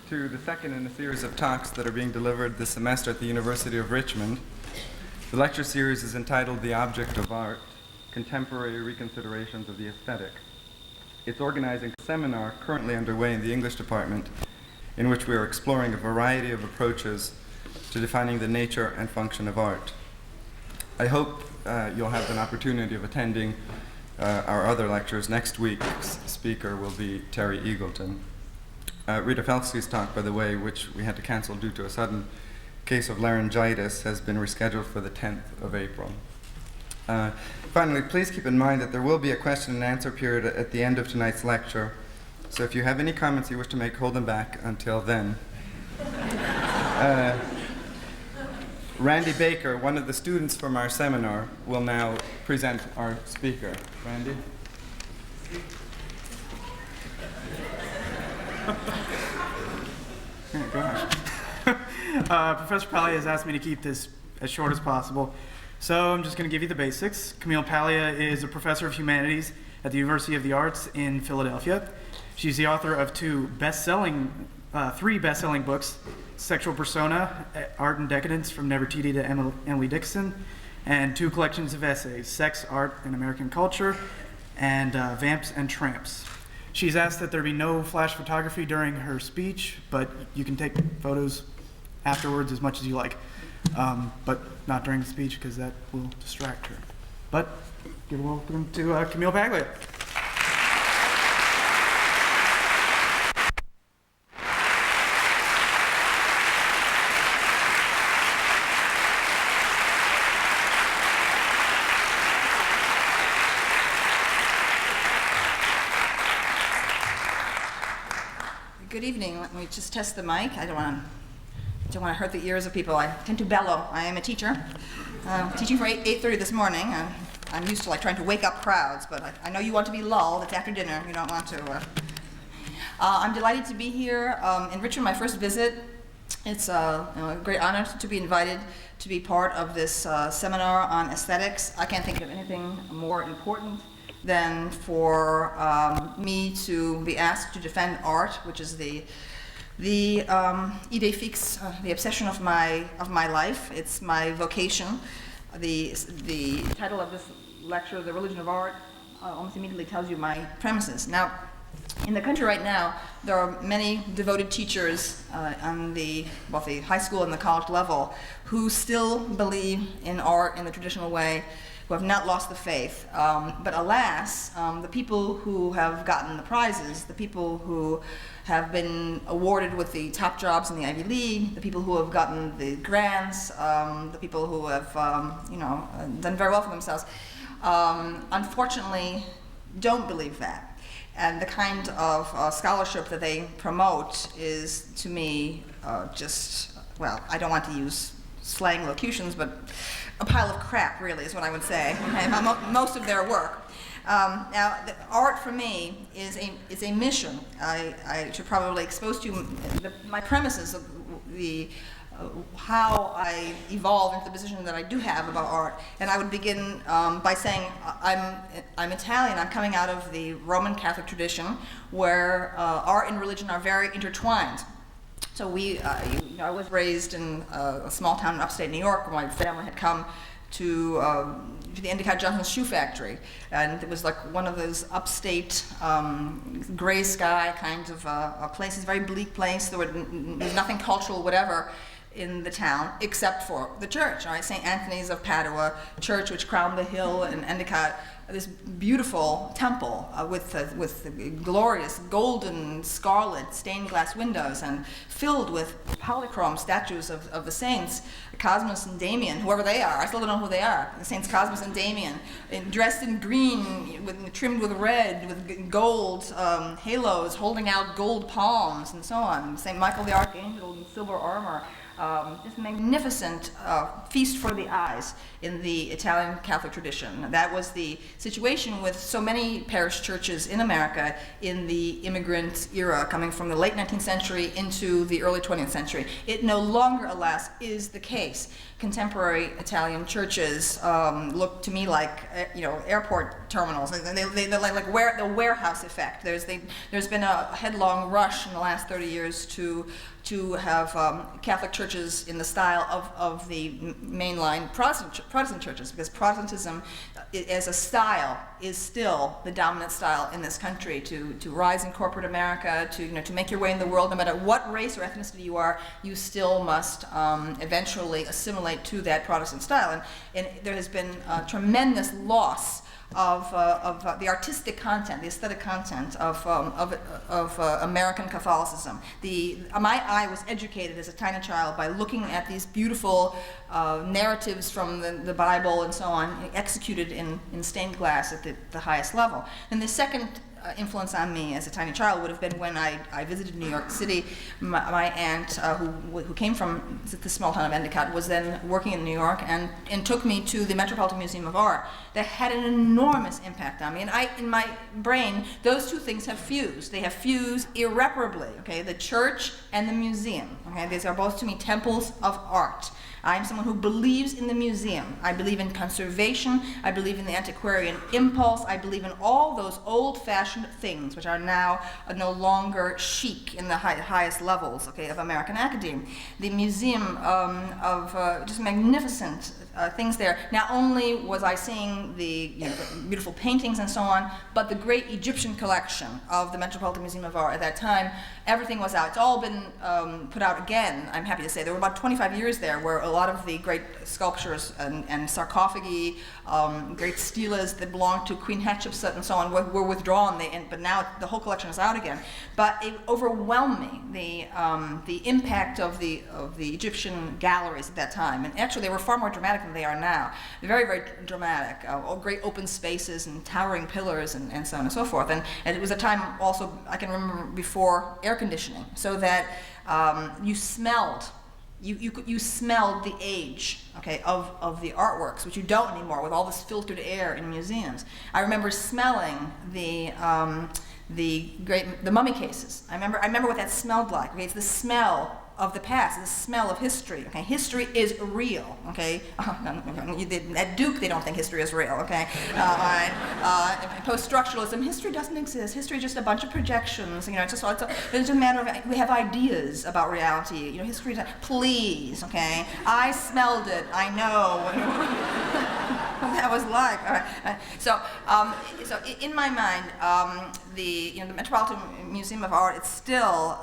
to the second in a series of talks that are being delivered this semester at the University of Richmond. The lecture series is entitled The Object of Art, Contemporary Reconsiderations of the Aesthetic. It's organizing a seminar currently underway in the English department in which we are exploring a variety of approaches to defining the nature and function of art. I hope you'll have an opportunity of attending our other lectures. Next week's speaker will be Terry Eagleton. Rita Felsky's talk, by the way, which we had to cancel due to a sudden case of laryngitis, has been rescheduled for the 10th of April. Finally, please keep in mind that there will be a question and answer period at the end of tonight's lecture, so if you have any comments you wish to make, hold them back until then. Randy Baker, one of the students from our seminar, will now present our speaker. Randy? Oh, gosh. Professor Paglia has asked me to keep this as short as possible, so I'm just going to give you the basics. Camille Paglia is a professor of humanities at the University of the Arts in Philadelphia. She's the author of three best-selling books: Sexual Persona, Art and Decadence from Nefertiti to Emily Dickinson, and 2 collections of essays, Sex, Art, and American Culture, and Vamps and Tramps. She's asked that there be no flash photography during her speech, but you can take photos afterwards as much as you like, but not during the speech because that will distract her. But give a welcome to Camille Paglia. Good evening. Let me just test the mic. I don't want to hurt the ears of people. I tend to bellow. I am a teacher, teaching for 8:30 this morning. I'm used to trying to wake up crowds, but I know you want to be lulled. It's after dinner. You don't want to. I'm delighted to be here in Richmond. My first visit. It's a great honor to be invited to be part of this seminar on aesthetics. I can't think of anything more important than for me to be asked to defend art, which is the idée fixe, the obsession of my life. It's my vocation. The title of this lecture, The Religion of Art, almost immediately tells you my premises. Now, in the country right now, there are many devoted teachers on the high school and the college level who still believe in art in the traditional way, who have not lost the faith. But alas, the people who have gotten the prizes, the people who have been awarded with the top jobs in the Ivy League, the people who have gotten the grants, the people who have done very well for themselves, unfortunately don't believe that. And the kind of scholarship that they promote is, to me, I don't want to use slang locutions, but a pile of crap, really, is what I would say. Most of their work. Now, the art for me is a mission. I should probably expose to you my premises of how I evolved into the position that I do have about art. And I would begin by saying I'm Italian. I'm coming out of the Roman Catholic tradition, where art and religion are very intertwined. So I was raised in a small town in upstate New York, where my family had come to the Endicott Johnson shoe factory, and it was like one of those upstate gray sky kinds of places, very bleak place. There was nothing cultural, whatever, in the town except for the church. Right? St. Anthony's of Padua church, which crowned the hill in Endicott. This beautiful temple with glorious golden scarlet stained glass windows and filled with polychrome statues of the saints, Cosmos and Damien, whoever they are. I still don't know who they are. The saints Cosmos and Damien, dressed in green, trimmed with red, with gold halos, holding out gold palms and so on. St. Michael the Archangel in silver armor. This magnificent feast for the eyes in the Italian Catholic tradition. That was the situation with so many parish churches in America in the immigrant era, coming from the late 19th century into the early 20th century. It no longer, alas, is the case. Contemporary Italian churches look to me like airport terminals. They're like the warehouse effect. There's been a headlong rush in the last 30 years to have Catholic churches in the style of the mainline Protestant churches, because Protestantism as a style is still the dominant style in this country. To rise in corporate America, to make your way in the world, no matter what race or ethnicity you are, you still must eventually assimilate to that Protestant style. And there has been a tremendous loss of the artistic content, the aesthetic content of American Catholicism. My eye was educated as a tiny child by looking at these beautiful narratives from the Bible and so on, executed in stained glass at the highest level. And the second influence on me as a tiny child would have been when I visited New York City. My aunt, who came from the small town of Endicott, was then working in New York and took me to the Metropolitan Museum of Art. That had an enormous impact on me. And in my brain, those two things have fused. They have fused irreparably, okay? The church and the museum, okay? These are both, to me, temples of art. I'm someone who believes in the museum. I believe in conservation. I believe in the antiquarian impulse. I believe in all those old-fashioned things which are now no longer chic in the highest levels, okay, of American academia. The museum of just magnificent things there. Not only was I seeing the beautiful paintings and so on, but the great Egyptian collection of the Metropolitan Museum of Art at that time, everything was out. It's all been put out again, I'm happy to say. There were about 25 years there where a lot of the great sculptures and sarcophagi, great stelas that belonged to Queen Hatshepsut and so on were withdrawn, but now the whole collection is out again. But it overwhelmed me, the impact of the Egyptian galleries at that time. And actually they were far more dramatic than they are now. They're very, very dramatic, great open spaces and towering pillars and so on and so forth. And it was a time also, I can remember, before air conditioning, so that you smelled the age, okay, of the artworks, which you don't anymore with all this filtered air in museums. I remember smelling the mummy cases. I remember what that smelled like. Okay, it's the smell of the past, the smell of history. Okay, history is real. Okay, at Duke they don't think history is real. Okay, post-structuralism, history doesn't exist. History is just a bunch of projections. It's just a matter of we have ideas about reality. History. Please, okay, I smelled it. I know what that was like. All right. So in my mind, the Metropolitan Museum of Art, it's still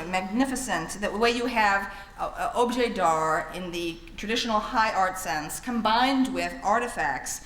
magnificent. The way you have objet d'art in the traditional high art sense, combined with artifacts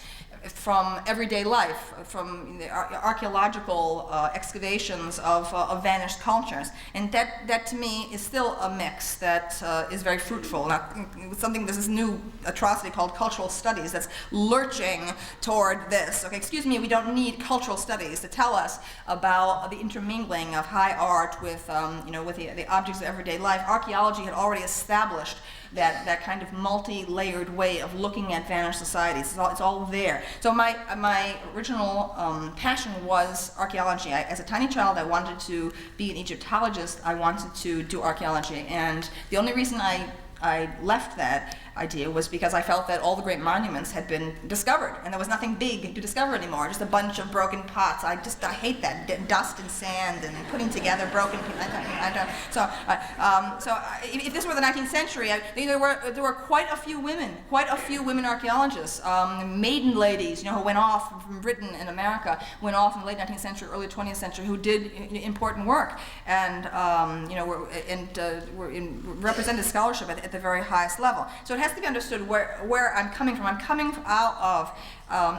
from everyday life, from the archaeological excavations of vanished cultures. And that to me is still a mix that is very fruitful. Now, something, there's this new atrocity called cultural studies that's lurching toward this. Okay, excuse me, we don't need cultural studies to tell us about the intermingling of high art with the objects of everyday life. Archaeology had already established that kind of multi-layered way of looking at vanished societies. It's all there. So my original passion was archaeology. As a tiny child, I wanted to be an Egyptologist. I wanted to do archaeology. And the only reason I left that idea was because I felt that all the great monuments had been discovered, and there was nothing big to discover anymore, just a bunch of broken pots. I hate that, dust and sand and putting together broken pieces. If this were the 19th century, there were quite a few women archaeologists, maiden ladies, who went off from Britain and America, went off in the late 19th century, early 20th century, who did important work, and represented scholarship at the very highest level. So it has to be understood where I'm coming from. I'm coming out of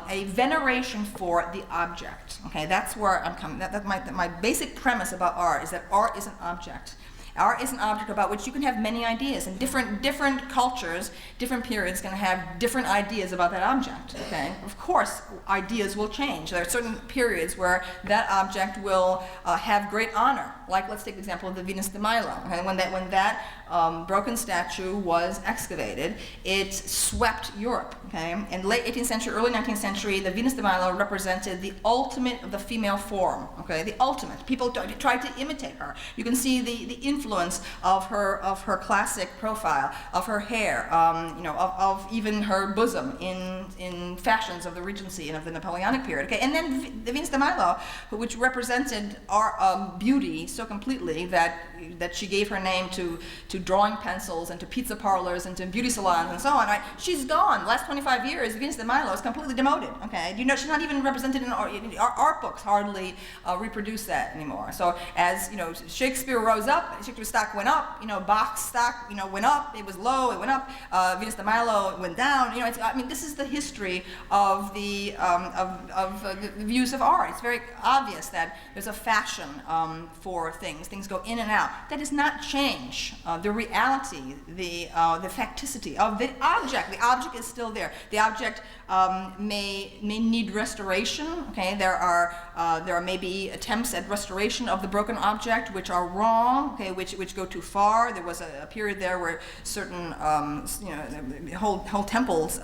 a veneration for the object. Okay, that's where I'm coming. That's my basic premise about art, is that art is an object. Art is an object about which you can have many ideas, and different cultures, different periods can have different ideas about that object. Okay, of course, ideas will change. There are certain periods where that object will have great honor, like let's take the example of the Venus de Milo. Okay? When that broken statue was excavated, it swept Europe. Okay? In late 18th century, early 19th century, the Venus de Milo represented the ultimate of the female form. Okay? The ultimate. People tried to imitate her. You can see the influence of her classic profile, of her hair, of even her bosom in fashions of the Regency and of the Napoleonic period. Okay? And then the Venus de Milo, which represented our beauty so completely that she gave her name to drawing pencils and to pizza parlors and to beauty salons and so on. Right? She's gone. The last 25 years, Venus de Milo is completely demoted. Okay, she's not even represented in art books. Hardly reproduce that anymore. So as Shakespeare rose up, Shakespeare's stock went up. Bach's stock went up. It was low. It went up. Venus de Milo went down. This is the history of the views of art. It's very obvious that there's a fashion for things. Things go in and out. That does not change the reality, the facticity of the object. The object is still there. The object may need restoration. Okay, there are maybe attempts at restoration of the broken object which are wrong. Okay, which go too far. There was a period there where certain whole temples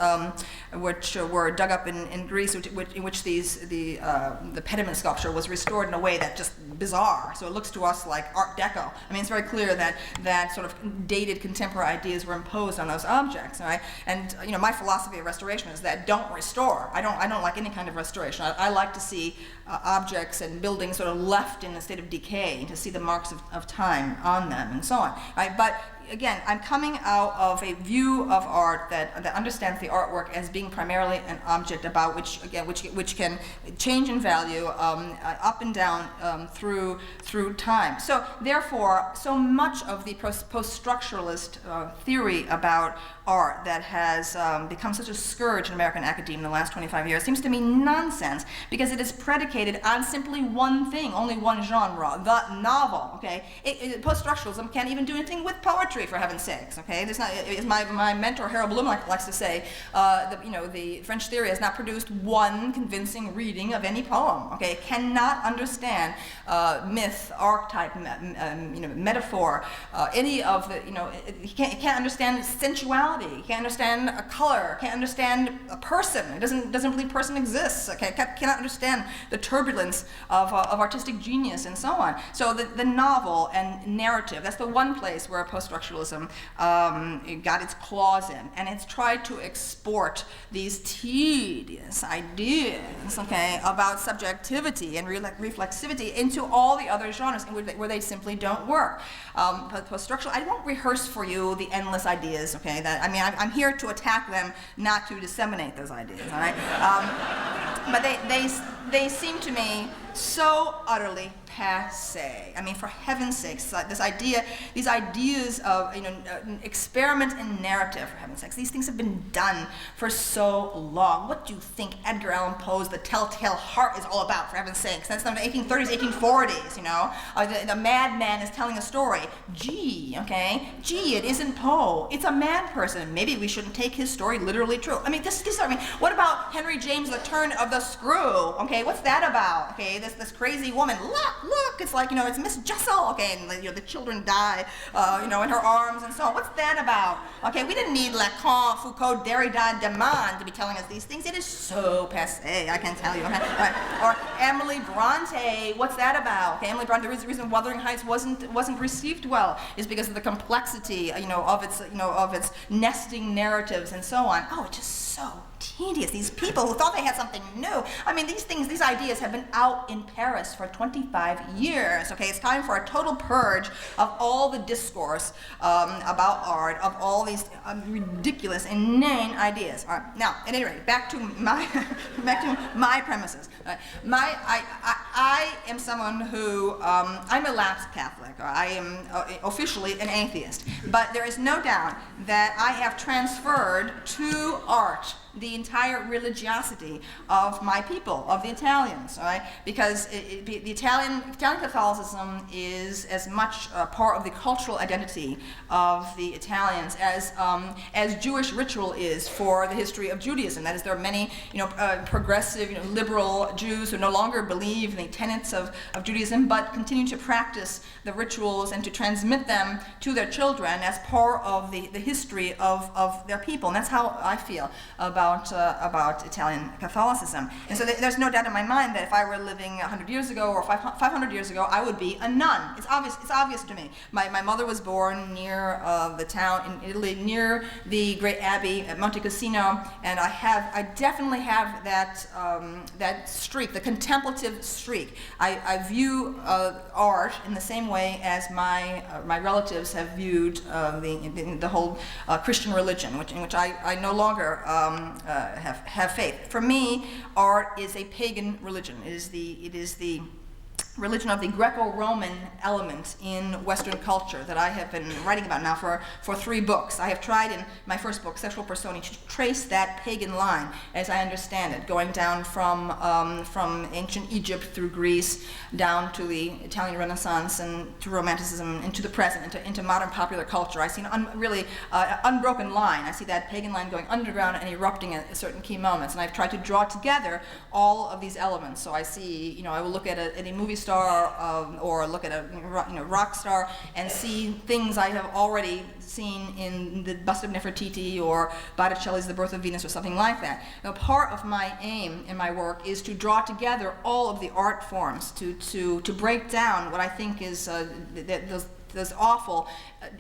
which were dug up in Greece, in which the pediment sculpture was restored in a way that just bizarre. So it looks to us like Art Deco. It's very clear that sort of dated contemporary ideas were imposed on those objects. Right? And my philosophy of restoration is that don't restore. I don't like any kind of restoration. I like to see objects and buildings sort of left in a state of decay, to see the marks of time on them and so on. Right? But again, I'm coming out of a view of art that understands the artwork as being primarily an object about which can change in value up and down through time. So therefore, so much of the post-structuralist theory about art that has become such a scourge in American academia in the last 25 years seems to me nonsense, because it is predicated on simply one thing, only one genre, the novel. Okay, post-structuralism can't even do anything with poetry, for heaven's sakes. Okay, there's not. As my mentor Harold Bloom likes to say, the French theory has not produced one convincing reading of any poem. Okay, it cannot understand myth, archetype, metaphor, any of the. It can't understand sensuality. It can't understand a color. It can't understand a person. It doesn't believe person exists. Okay, it cannot understand the turbulence of artistic genius and so on. So the novel and narrative, that's the one place where post-structuralism got its claws in, and it's tried to export these tedious ideas, okay, about subjectivity and reflexivity into all the other genres where they simply don't work. Post-structural, I won't rehearse for you the endless ideas, okay, I'm here to attack them, not to disseminate those ideas, all right? But they seem to me so utterly passe. For heaven's sakes, these ideas of experiment in narrative, for heaven's sakes, these things have been done for so long. What do you think Edgar Allan Poe's The Telltale Heart is all about, for heaven's sakes? That's the 1830s, 1840s, the madman is telling a story. Gee, it isn't Poe. It's a mad person. Maybe we shouldn't take his story literally true. What about Henry James, The Turn of the Screw? Okay, what's that about? Okay, this crazy woman, look, it's like, it's Miss Jessel, okay, and the children die, in her arms and so on. What's that about? Okay, we didn't need Lacan, Foucault, Derrida, Deman to be telling us these things. It is so passé, I can tell you. Okay? Right. Or Emily Bronte, what's that about? Okay, Emily Bronte, the reason Wuthering Heights wasn't received well is because of the complexity, of its nesting narratives and so on. Oh, it's just so tedious. These people who thought they had something new. These ideas have been out in Paris for 25 years. Okay, it's time for a total purge of all the discourse about art, of all these ridiculous, inane ideas. All right. Now, at any rate, back to my premises. I am someone who I'm a lapsed Catholic. I am officially an atheist, but there is no doubt that I have transferred to art the entire religiosity of my people, of the Italians, all right? Because the Italian Catholicism is as much part of the cultural identity of the Italians as Jewish ritual is for the history of Judaism. That is, there are many, progressive, liberal Jews who no longer believe in the tenets of Judaism, but continue to practice the rituals and to transmit them to their children as part of the history of their people. And that's how I feel about Italian Catholicism. And so there's no doubt in my mind that if I were living 100 years ago or 500 years ago, I would be a nun. It's obvious to me. My mother was born near the town in Italy, near the great abbey at Monte Cassino, and I definitely have that streak, the contemplative streak. I view art in the same way as my relatives have viewed the whole Christian religion, in which I no longer have faith. For me, art is a pagan religion. It is the religion of the Greco-Roman element in Western culture that I have been writing about now for 3 books. I have tried in my first book, Sexual Personae, to trace that pagan line as I understand it, going down from ancient Egypt through Greece, down to the Italian Renaissance and to Romanticism, into the present, into modern popular culture. I see an unbroken line. I see that pagan line going underground and erupting at certain key moments, and I've tried to draw together all of these elements. So I see, I will look at a movie star or look at a rock star and see things I have already seen in the Bust of Nefertiti or Botticelli's The Birth of Venus or something like that. Part of my aim in my work is to draw together all of the art forms, to break down what I think is those awful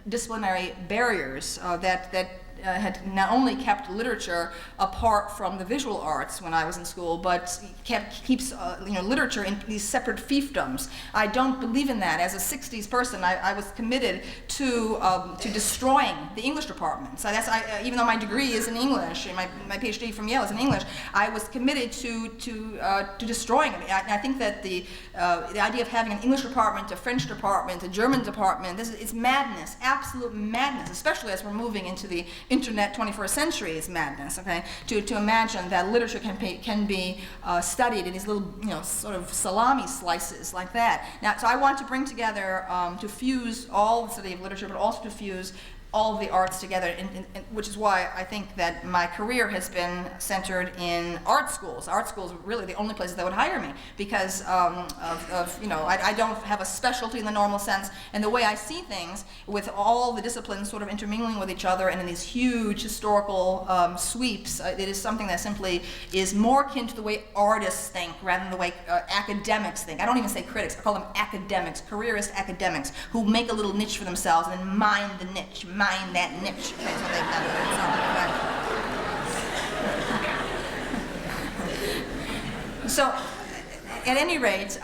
disciplinary barriers that had not only kept literature apart from the visual arts when I was in school, but keeps literature in these separate fiefdoms. I don't believe in that. As a 60s person, I was committed to destroying the English department. So even though my degree is in English, my PhD from Yale is in English, I was committed to destroying it. I think that the idea of having an English department, a French department, a German department, it's madness, absolute madness, especially as we're moving into the internet 21st century is madness, okay? To imagine that literature can be studied in these little, sort of salami slices like that. Now, so I want to bring together, to fuse all the study of literature, but also to fuse all of the arts together, which is why I think that my career has been centered in art schools. Art schools are really the only places that would hire me because I don't have a specialty in the normal sense, and the way I see things with all the disciplines sort of intermingling with each other and in these huge historical sweeps, it is something that simply is more akin to the way artists think rather than the way academics think. I don't even say critics, I call them academics, careerist academics, who make a little niche for themselves and then mine the niche. Mine that niche. Okay, so they've done it. So, at any rate,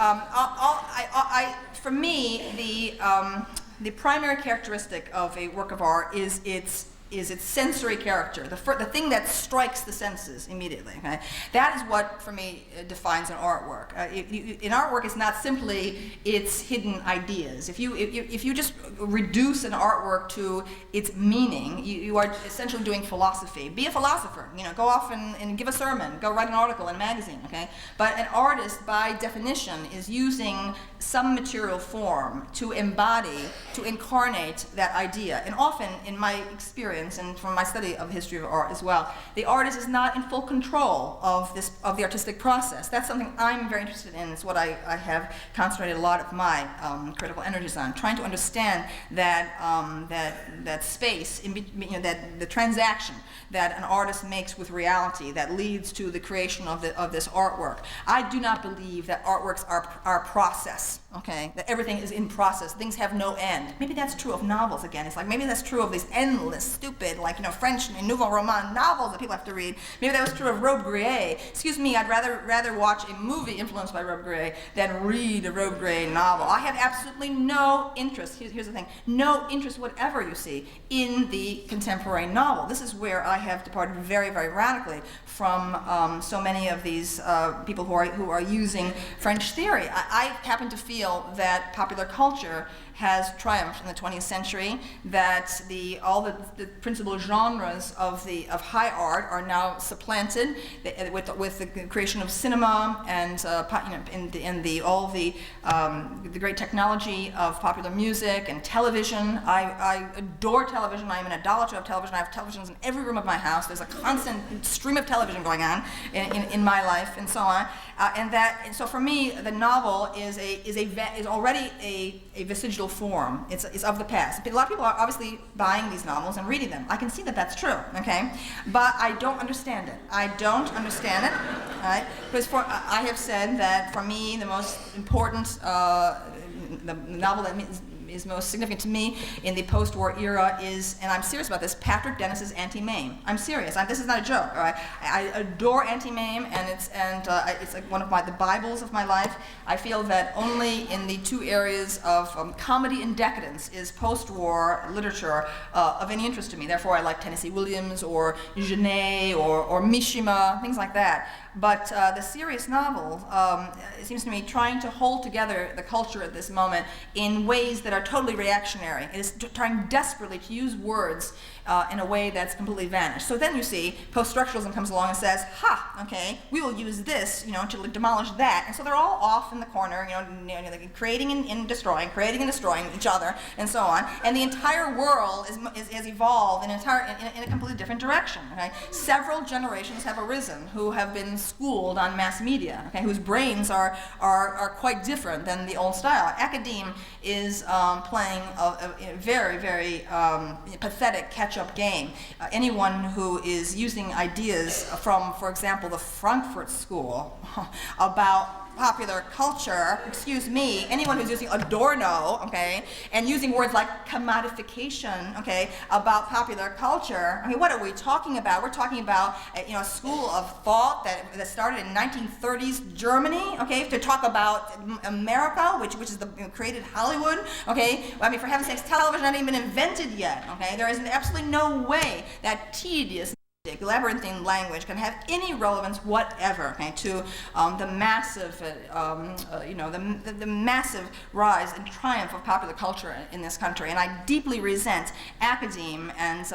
for me, the primary characteristic of a work of art is its sensory character, the thing that strikes the senses immediately. Okay? That is what, for me, defines an artwork. An artwork is not simply its hidden ideas. If you just reduce an artwork to its meaning, you are essentially doing philosophy. Be a philosopher. Go off and give a sermon. Go write an article in a magazine. Okay? But an artist, by definition, is using some material form to embody, to incarnate that idea. And often, in my experience, and from my study of the history of art as well, the artist is not in full control of the artistic process. That's something I'm very interested in. It's what I have concentrated a lot of my critical energies on, trying to understand that space, that the transaction that an artist makes with reality that leads to the creation of this artwork. I do not believe that artworks are process. Okay, that everything is in process. Things have no end. Maybe that's true of novels again. It's like maybe that's true of these endless, stupid, French and Nouveau Roman novels that people have to read. Maybe that was true of Robbe-Grillet. Excuse me, I'd rather watch a movie influenced by Robbe-Grillet than read a Robbe-Grillet novel. I have absolutely no interest. Here's the thing: no interest whatever, you see, in the contemporary novel. This is where I have departed very, very radically from so many of these people who are using French theory. I happen to feel that popular culture has triumphed in the 20th century, that all the principal genres of high art are now supplanted with the creation of cinema and all the great technology of popular music and television. I adore television. I am an idolater of television. I have televisions in every room of my house. There's a constant stream of television going on in my life, and so on. And so for me, the novel is already a vestigial form. It's of the past. A lot of people are obviously buying these novels and reading them. I can see that that's true, okay? But I don't understand it. I don't understand it, right? Because I have said that for me, the most important, the novel that is most significant to me in the post-war era is, and I'm serious about this, Patrick Dennis's Anti-Mame. I'm serious. This is not a joke. All right? I adore Anti-Mame, and it's like one of the Bibles of my life. I feel that only in the two areas of comedy and decadence is post-war literature of any interest to me. Therefore, I like Tennessee Williams or Genet or Mishima, things like that. But the serious novel, it seems to me, trying to hold together the culture at this moment in ways that are totally reactionary. It is trying desperately to use words in a way that's completely vanished. So then you see, post-structuralism comes along and says, okay, we will use this, to demolish that. And so they're all off in the corner, creating and destroying each other, and so on. And the entire world has evolved in a completely different direction. Okay? Several generations have arisen who have been schooled on mass media, okay, whose brains are quite different than the old style. Academe is playing a very, very pathetic catch-up game. Anyone who is using ideas from, for example, the Frankfurt School about popular culture, anyone who's using Adorno, okay, and using words like commodification, okay, about popular culture, what are we talking about? We're talking about a school of thought that started in 1930s Germany, okay, to talk about America, which is created Hollywood, okay. For heaven's sakes, television hasn't even been invented yet, okay. There is absolutely no way that tedious labyrinthine language can have any relevance whatever, okay, to the massive, the massive rise and triumph of popular culture in this country. And I deeply resent academe and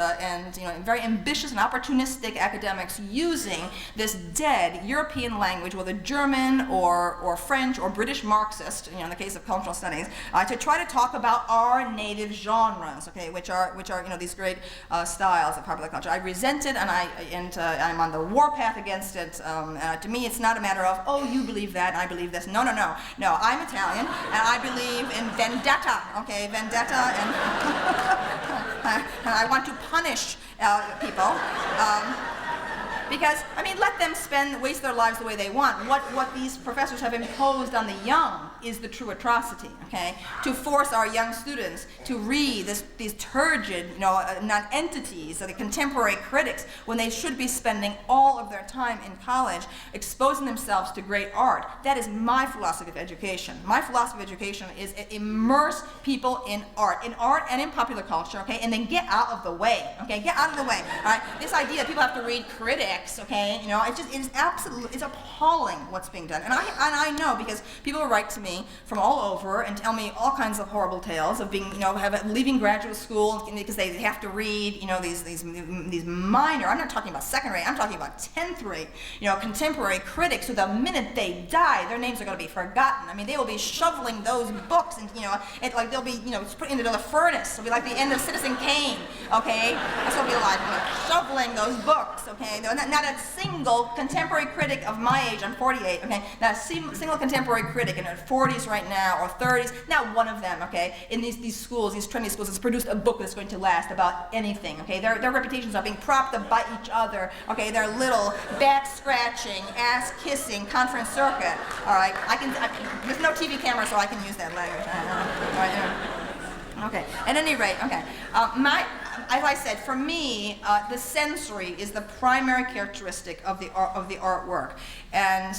very ambitious and opportunistic academics using this dead European language, whether German or French or British Marxist, in the case of cultural studies, to try to talk about our native genres, okay, which are these great styles of popular culture. I resent it, and I'm on the warpath against it. To me, it's not a matter of, oh, you believe that, and I believe this. No. I'm Italian, and I believe in vendetta, okay, and I want to punish people. Because, let them waste their lives the way they want. What these professors have imposed on the young is the true atrocity, okay? To force our young students to read these turgid, non-entities, the contemporary critics, when they should be spending all of their time in college exposing themselves to great art. That is my philosophy of education. My philosophy of education is immerse people in art and in popular culture, okay? And then get out of the way, okay? Get out of the way, all right? This idea that people have to read critics, okay? It's appalling what's being done. And I know, because people write to me from all over and tell me all kinds of horrible tales of being, leaving graduate school because they have to read, these minor, I'm not talking about second rate, I'm talking about 10th rate, contemporary critics who the minute they die, their names are going to be forgotten. They will be shoveling those books and, they'll be, put into the furnace. It'll be like the end of Citizen Kane, okay? That's what it'll be like, shoveling those books, okay? Not a single contemporary critic of my age, I'm 48, okay? Not a single contemporary critic in their 40s right now, or 30s, not one of them, okay? In these schools, these trendy schools, has produced a book that's going to last about anything, okay? Their reputations are being propped up by each other, okay? Their little back-scratching, ass-kissing conference circuit, all right? There's no TV camera, so I can use that language. All right, yeah. Okay, at any rate, okay. as I said, for me, the sensory is the primary characteristic of the artwork, and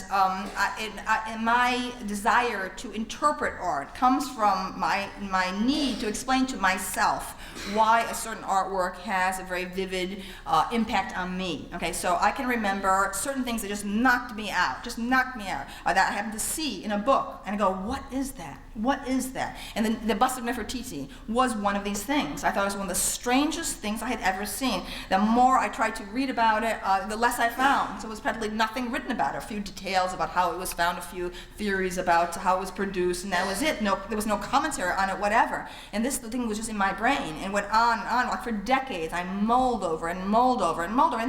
my desire to interpret art comes from my need to explain to myself why a certain artwork has a very vivid impact on me. Okay, so I can remember certain things that just knocked me out, that I happened to see in a book, and I go, what is that? What is that? And then the bust of Nefertiti was one of these things. I thought it was one of the strangest things I had ever seen. The more I tried to read about it, the less I found. So it was practically nothing written about it. A few details about how it was found, a few theories about how it was produced, and that was it. There was no commentary on it, whatever. And the thing was just in my brain and went on and on. Like for decades, I mulled over, and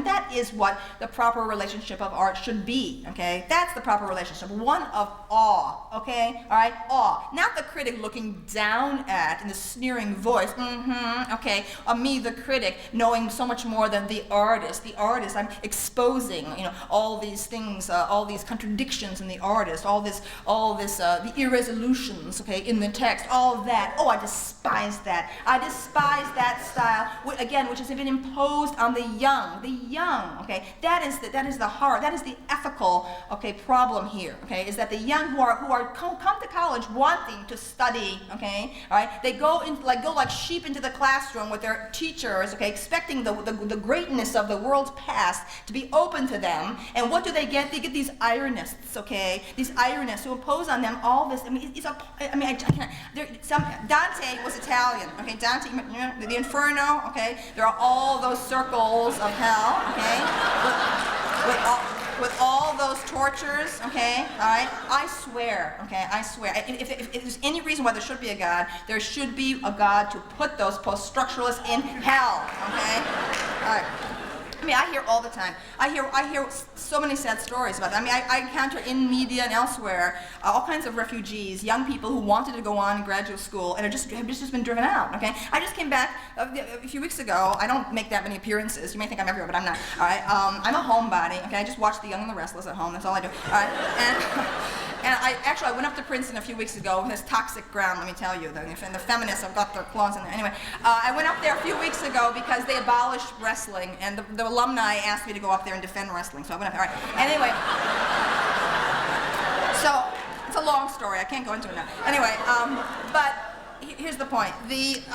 that is what the proper relationship of art should be, okay? That's the proper relationship, one of awe, okay? All right, awe. Not the critic looking down at in the sneering voice, okay, me, the critic, knowing so much more than the artist. The artist, I'm exposing, all these things, all these contradictions in the artist, all this, the irresolutions, okay, in the text, all of that. Oh, I despise that. I despise that style, which has been imposed on the young, okay? That is the heart, that is the ethical, okay, problem here, okay, is that the young who come to college wanting to study, okay, all right, they go like sheep into the classroom with their teachers, okay, expecting the greatness of the world's past to be open to them, and what do they get? They get these ironists, okay, these ironists who impose on them all this. I can't. Dante was Italian, okay, Dante, the Inferno, okay, there are all those circles of hell, okay, with all those tortures, okay, all right, I swear, if there's any reason why there should be a God, there should be a God to put those post-structuralists in hell, okay, all right. I hear all the time. I hear so many sad stories about that. I encounter in media and elsewhere all kinds of refugees, young people who wanted to go on in graduate school and have just been driven out. Okay, I just came back a few weeks ago. I don't make that many appearances. You may think I'm everywhere, but I'm not. All right, I'm a homebody. Okay, I just watch The Young and the Restless at home. That's all I do. All right, and I went up to Princeton a few weeks ago. This toxic ground, let me tell you. And the feminists have got their claws in there. Anyway, I went up there a few weeks ago because they abolished wrestling, and the alumni asked me to go up there and defend wrestling, so I went up there. All right. Anyway, so it's a long story. I can't go into it now. Anyway, but here's the point. These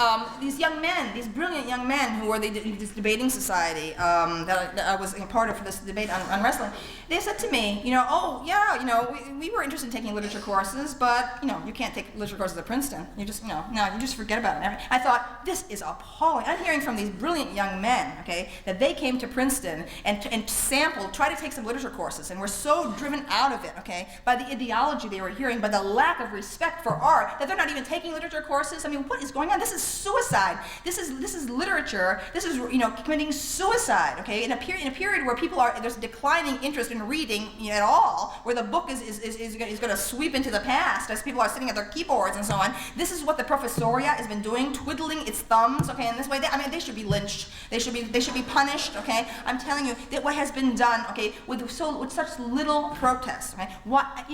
young men, these brilliant young men who were in this debating society that I was a part of for this debate on wrestling, they said to me, we were interested in taking literature courses, but, you can't take literature courses at Princeton. You just, you just forget about it. I thought, this is appalling. I'm hearing from these brilliant young men, okay, that they came to Princeton and sampled, tried to take some literature courses, and were so driven out of it, okay, by the ideology they were hearing, by the lack of respect for art, that they're not even taking literature courses. What is going on? This is suicide. This is literature. This is, committing suicide, okay, in a period where there's declining interest in reading at all, where the book is going to sweep into the past as people are sitting at their keyboards and so on. This is what the professoriate has been doing, twiddling its thumbs, okay, in this way. They should be lynched. They should be punished, okay. I'm telling you that what has been done, okay, with such little protest, okay. I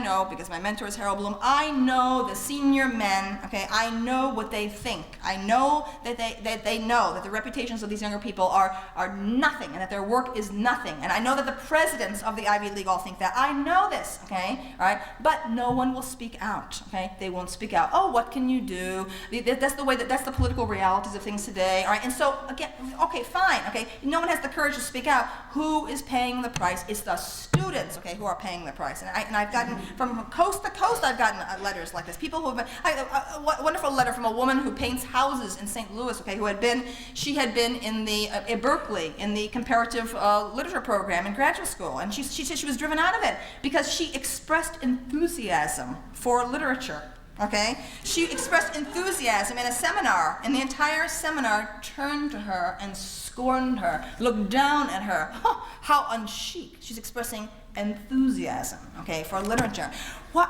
know because my mentor is Harold Bloom. I know the senior men, okay. I know what they think. I know that they know that the reputations of these younger people are nothing, and that their work is nothing. And I know that the presidents of the Ivy League all think that. I know this, okay, all right? But no one will speak out, okay? They won't speak out. Oh, what can you do? That's the political realities of things today, all right? And so, again, okay, fine, okay? No one has the courage to speak out. Who is paying the price? It's the students, okay, who are paying the price. And I've gotten, from coast to coast, I've gotten letters like this. People who have been, a wonderful letter from a woman who paints houses in St. Louis, okay, she had been in at Berkeley, in the comparative literature program in graduate school, and she said she was driven out of it because she expressed enthusiasm for literature. Okay? She expressed enthusiasm in a seminar, and the entire seminar turned to her and scorned her, looked down at her. Oh, how unchic. She's expressing enthusiasm, okay, for literature. What,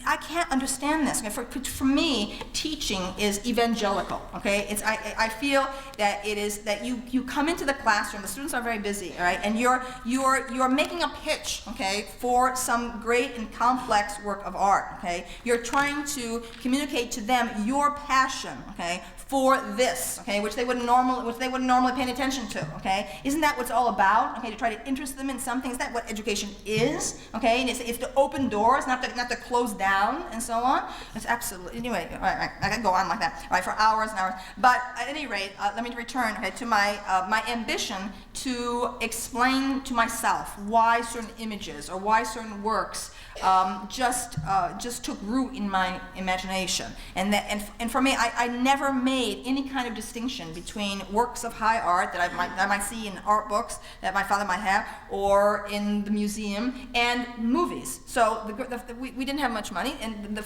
I can't understand this. Okay? For me, teaching is evangelical, okay? I feel that it is, that you come into the classroom, the students are very busy, all right, and you're making a pitch, okay, for some great and complex work of art, okay? You're trying to communicate to them your passion, okay, for this, okay, which they wouldn't normally pay attention to, okay? Isn't that what it's all about? Okay, to try to interest them in something. Is that what education is? Okay, and it's to open doors, not to close down, and so on. It's absolutely, anyway, all right, I can go on like that, all right, for hours and hours. But at any rate, let me return, okay, to my ambition to explain to myself why certain images or why certain works just took root in my imagination, and for me, I never made any kind of distinction between works of high art that I might see in art books that my father might have, or in the museum, and movies. So we didn't have much money, and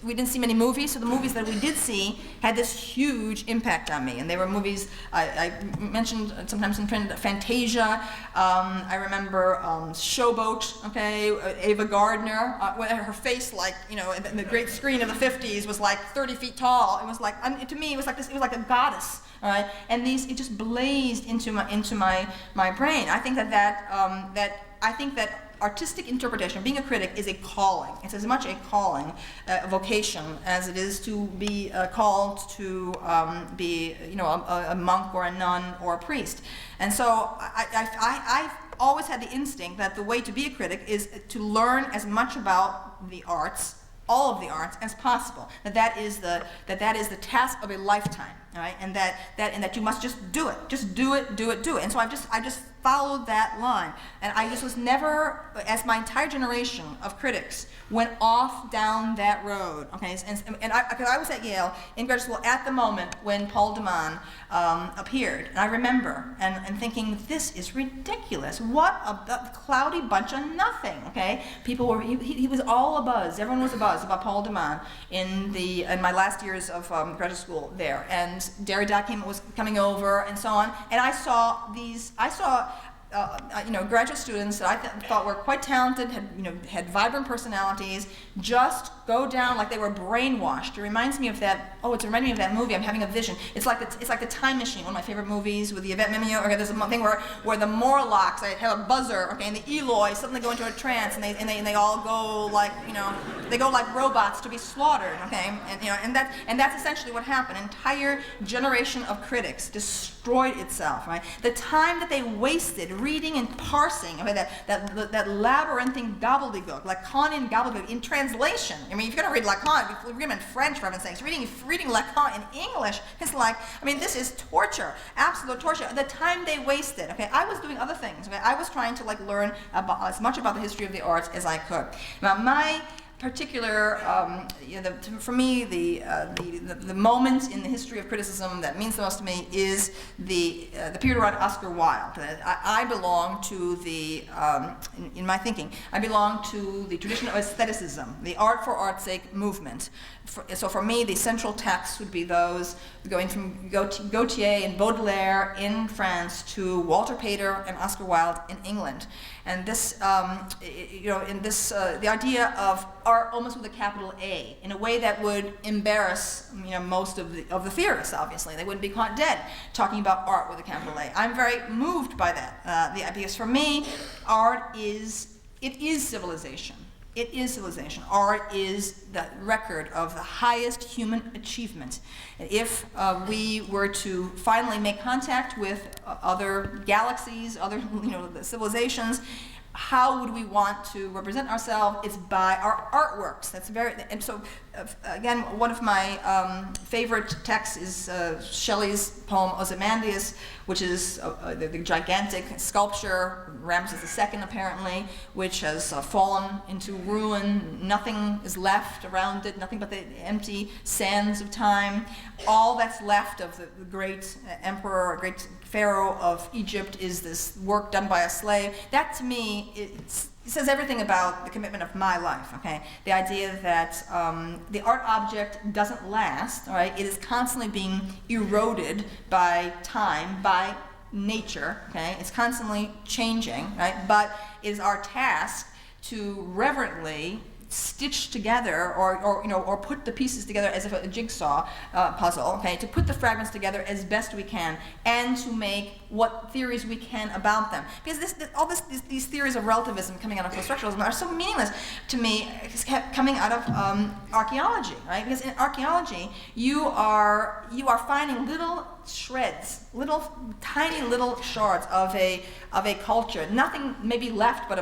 we didn't see many movies. So the movies that we did see had this huge impact on me, and they were movies I mentioned sometimes in print. Fantasia. I remember Showboat. Okay, Ava Gardner. Her face, like, you know, in the great screen of the 50s was like 30 feet tall. It was like, to me, it was like this. It was like a goddess, all right. And it just blazed into my brain. I think that artistic interpretation, being a critic, is a calling. It's as much a calling, a vocation, as it is to be called to be, you know, a monk or a nun or a priest. And so I've always had the instinct that the way to be a critic is to learn as much about the arts, all of the arts, as possible. That is the task of a lifetime, all right? And that you must just do it, do it. And so I just followed that line, and I just was never, as my entire generation of critics went off down that road. Okay, because I was at Yale in graduate school at the moment when Paul de Man appeared, and I remember and thinking, this is ridiculous. What a cloudy bunch of nothing. Okay, people were he was all abuzz. Everyone was abuzz about Paul de Man in my last years of graduate school there, and Derrida was coming over, and so on. And I saw graduate students that I thought were quite talented, had vibrant personalities, just go down like they were brainwashed. It reminds me of that. Oh, it's reminding me of that movie. I'm having a vision. It's like the Time Machine, one of my favorite movies with the Yvette Mimieux. Okay, there's a thing where the Morlocks, I have a buzzer. Okay, and the Eloy suddenly go into a trance, and they all go like, they go like robots to be slaughtered. Okay, and that's essentially what happened. An entire generation of critics destroyed itself. Right, the time that they wasted reading and parsing, okay, that labyrinthine gobbledygook, Lacanian gobbledygook in translation. I mean, if you're going to read Lacan, read him in French, for heaven's sakes. Reading Lacan in English is like, I mean, this is torture, absolute torture. The time they wasted, okay, I was doing other things, okay, I was trying to learn as much about the history of the arts as I could. Now, my particular, for me, the moment in the history of criticism that means the most to me is the period around Oscar Wilde. I belong to in my thinking, I belong to the tradition of aestheticism, the art for art's sake movement. So for me, the central texts would be those going from Gautier and Baudelaire in France to Walter Pater and Oscar Wilde in England. And this, the idea of art almost with a capital A, in a way that would embarrass, most of the theorists. Obviously, they wouldn't be caught dead talking about art with a capital A. I'm very moved by that, because for me, art is civilization. It is civilization. Art is the record of the highest human achievement. If we were to finally make contact with other galaxies, other civilizations, how would we want to represent ourselves? It's by our artworks. And so again, one of my favorite texts is Shelley's poem Ozymandias, which is the gigantic sculpture, Ramses II apparently, which has fallen into ruin. Nothing is left around it, nothing but the empty sands of time. All that's left of the great emperor, great pharaoh of Egypt is this work done by a slave. That to me, it says everything about the commitment of my life, okay? The idea that the art object doesn't last, all right? It is constantly being eroded by time, by nature, okay? It's constantly changing, right? But it is our task to reverently stitch together or put the pieces together as if a jigsaw puzzle, okay, to put the fragments together as best we can and to make what theories we can about them. Because these theories of relativism coming out of post-structuralism are so meaningless to me, coming out of archaeology, right? Because in archaeology, you are finding little shreds, tiny little shards of a culture. Nothing may be left, but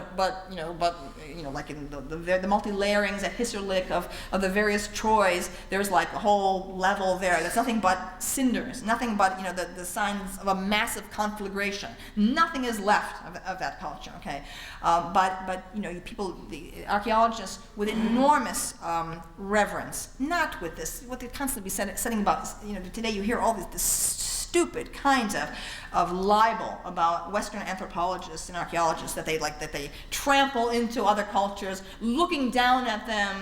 like in the multi-layerings at Hisarlik of the various Troys, there's like a whole level there that's nothing but cinders, nothing but the signs of a massive conflagration. Nothing is left of that culture. Okay, but the archaeologists with enormous reverence, not with this what they constantly be setting about. Today you hear all this stupid kinds of libel about Western anthropologists and archaeologists that they trample into other cultures, looking down at them,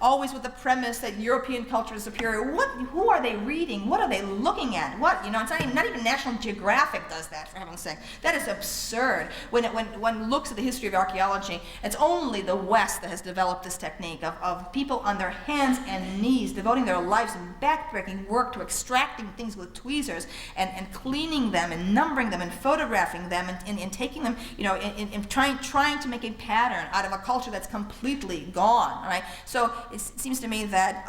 always with the premise that European culture is superior. Who are they reading? What are they looking at? It's not even National Geographic does that, for heaven's sake. That is absurd. When one looks at the history of archaeology, it's only the West that has developed this technique of people on their hands and knees devoting their lives in backbreaking work to extracting things with tweezers and cleaning them and numbering them and photographing them and taking them, and trying to make a pattern out of a culture that's completely gone. Right? So it seems to me that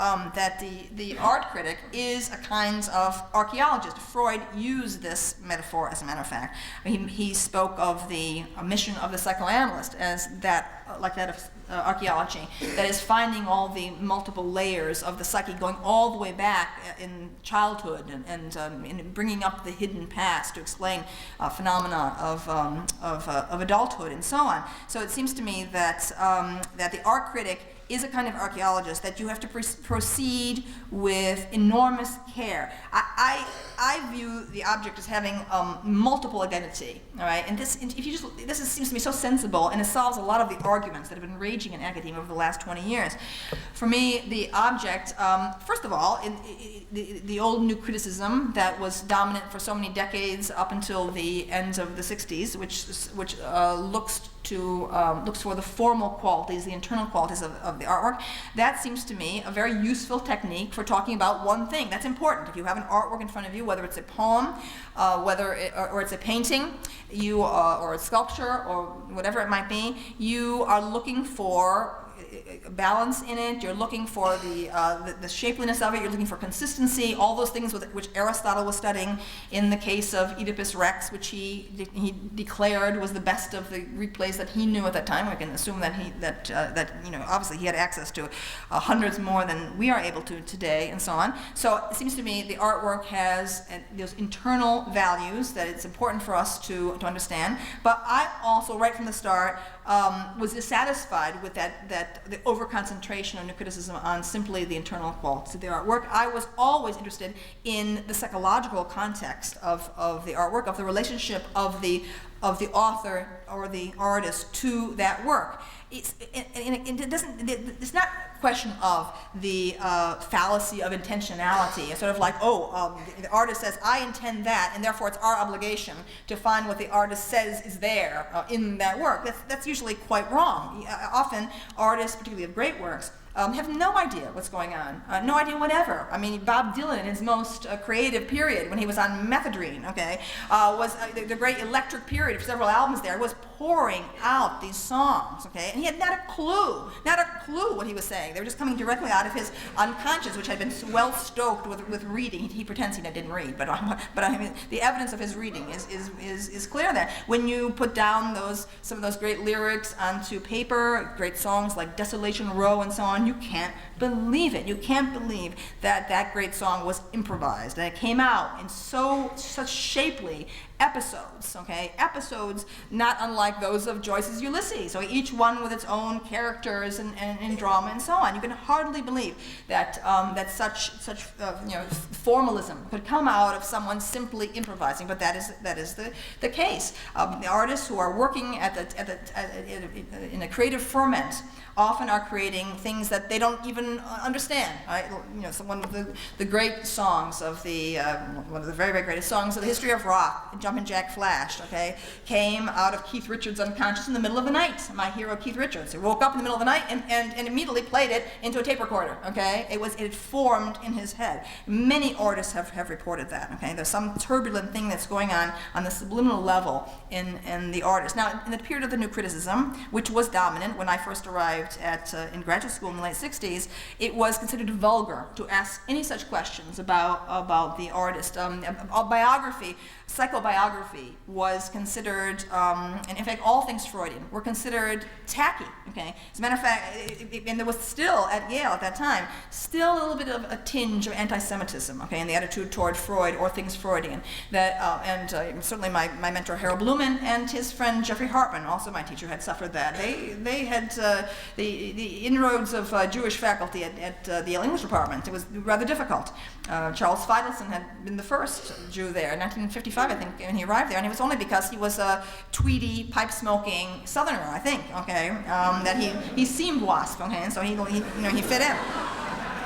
the art critic is a kind of archaeologist. Freud used this metaphor, as a matter of fact. He spoke of the mission of the psychoanalyst as that of archaeology, that is finding all the multiple layers of the psyche, going all the way back in childhood and bringing up the hidden past to explain phenomena of adulthood and so on. So it seems to me that the art critic is a kind of archaeologist that you have to proceed with enormous care. I view the object as having multiple identity, all right? And this seems to me so sensible, and it solves a lot of the arguments that have been raging in academia over the last 20 years. For me, the object, first of all, in the old new criticism that was dominant for so many decades up until the end of the 60s, which looks for the formal qualities, the internal qualities of the artwork. That seems to me a very useful technique for talking about one thing. That's important. If you have an artwork in front of you, whether it's a poem, or it's a painting, or a sculpture, or whatever it might be, you are looking for balance in it. You're looking for the shapeliness of it. You're looking for consistency. All those things which Aristotle was studying in the case of Oedipus Rex, which he declared was the best of the Greek plays that he knew at that time. We can assume that obviously he had access to hundreds more than we are able to today, and so on. So it seems to me the artwork has those internal values that it's important for us to understand. But I also, right from the start, was dissatisfied with the over-concentration of new criticism on simply the internal qualities of the artwork. I was always interested in the psychological context of the artwork, of the relationship of the author or the artist to that work. It's not a question of the fallacy of intentionality. It's sort of like, the artist says, I intend that, and therefore it's our obligation to find what the artist says is there in that work. That's usually quite wrong. Often, artists, particularly of great works, have no idea what's going on, no idea whatever. I mean, Bob Dylan in his most creative period, when he was on methadone, was the great electric period of several albums there, was pouring out these songs, and he had not a clue what he was saying. They were just coming directly out of his unconscious, which had been well stoked with reading. He pretends he didn't read, but I mean, the evidence of his reading is clear there. When you put down some of those great lyrics onto paper, great songs like Desolation Row and so on, you can't believe it. You can't believe that great song was improvised, and it came out in such shapely episodes, episodes not unlike those of Joyce's Ulysses, so each one with its own characters and drama and so on. You can hardly believe that such formalism could come out of someone simply improvising, but that is the case. The artists who are working in a creative ferment often are creating things that they don't even understand. Right? So one of the great songs of one of the very, very greatest songs of the history of rock, Jumpin' Jack Flash, okay, came out of Keith Richards' unconscious in the middle of the night. My hero, Keith Richards. He woke up in the middle of the night and immediately played it into a tape recorder, okay? It formed in his head. Many artists have reported that, okay? There's some turbulent thing that's going on the subliminal level in the artist. Now, in the period of the New Criticism, which was dominant when I first arrived in graduate school in the late 60s, it was considered vulgar to ask any such questions about the artist. Biography, psychobiography was considered, and in fact all things Freudian were considered tacky, okay? As a matter of fact, and there was still, at Yale at that time, still a little bit of a tinge of anti-Semitism, okay, in the attitude toward Freud or things Freudian. And certainly my mentor Harold Blumen and his friend Jeffrey Hartman, also my teacher, had suffered that. They had the inroads of Jewish faculty at the Yale English department. It was rather difficult. Charles Feidelson had been the first Jew there in 1955, I think, when he arrived there, and it was only because he was a tweedy, pipe-smoking Southerner, I think, okay, that he seemed WASP, okay, and so he fit in.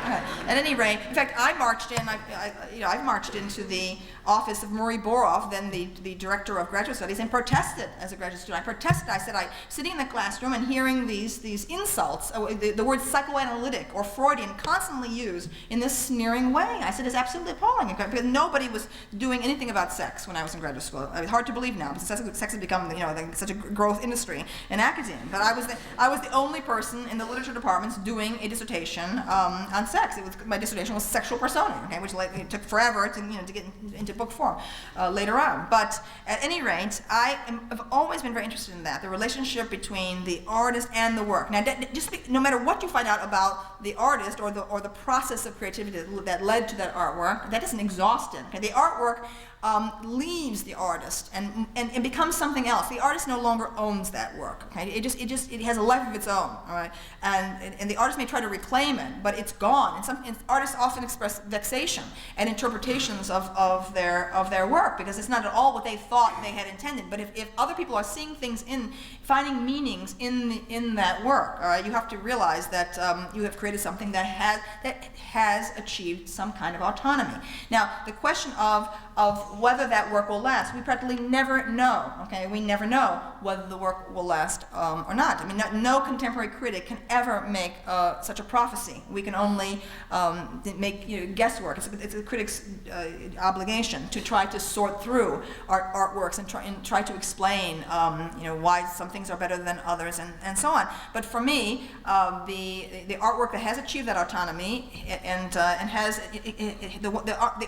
At any rate, in fact, I marched in. I marched into the office of Murray Boroff, then the director of graduate studies, and protested as a graduate student. I protested. I said, sitting in the classroom and hearing these insults, the word psychoanalytic or Freudian constantly used in this sneering way. I said, it's absolutely appalling, because nobody was doing anything about sex when I was in graduate school. It's hard to believe now, because sex has become such a growth industry in academia. But I was the only person in the literature departments doing a dissertation on sex. My dissertation was sexual persona, okay, which it took forever to get into book form later on. But at any rate, I've always been very interested in that, the relationship between the artist and the work. Now, no matter what you find out about the artist or the process of creativity that led to that artwork, that isn't exhausted. Okay? The artwork leaves the artist and becomes something else. The artist no longer owns that work. Okay, it has a life of its own. All right, and the artist may try to reclaim it, but it's gone. And artists often express vexation at interpretations of their work, because it's not at all what they thought they had intended. But if other people are seeing things finding meanings in that work, all right, you have to realize that you have created something that has achieved some kind of autonomy. Now, the question of whether that work will last, we practically never know. Okay, we never know whether the work will last or not. I mean, no contemporary critic can ever make such a prophecy. We can only make guesswork. It's a critic's obligation to try to sort through artworks and try to explain why some things are better than others and so on. But for me, the artwork that has achieved that autonomy and has the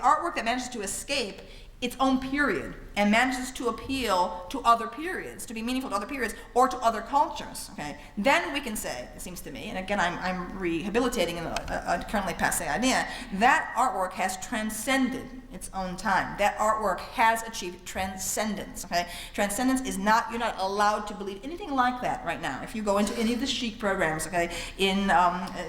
artwork that manages to escape its own period and manages to appeal to other periods, to be meaningful to other periods or to other cultures, okay? Then we can say, it seems to me, and again I'm rehabilitating a currently passé idea, that artwork has transcended its own time. That artwork has achieved transcendence, okay? Transcendence is not, you're not allowed to believe anything like that right now. If you go into any of the chic programs, okay, in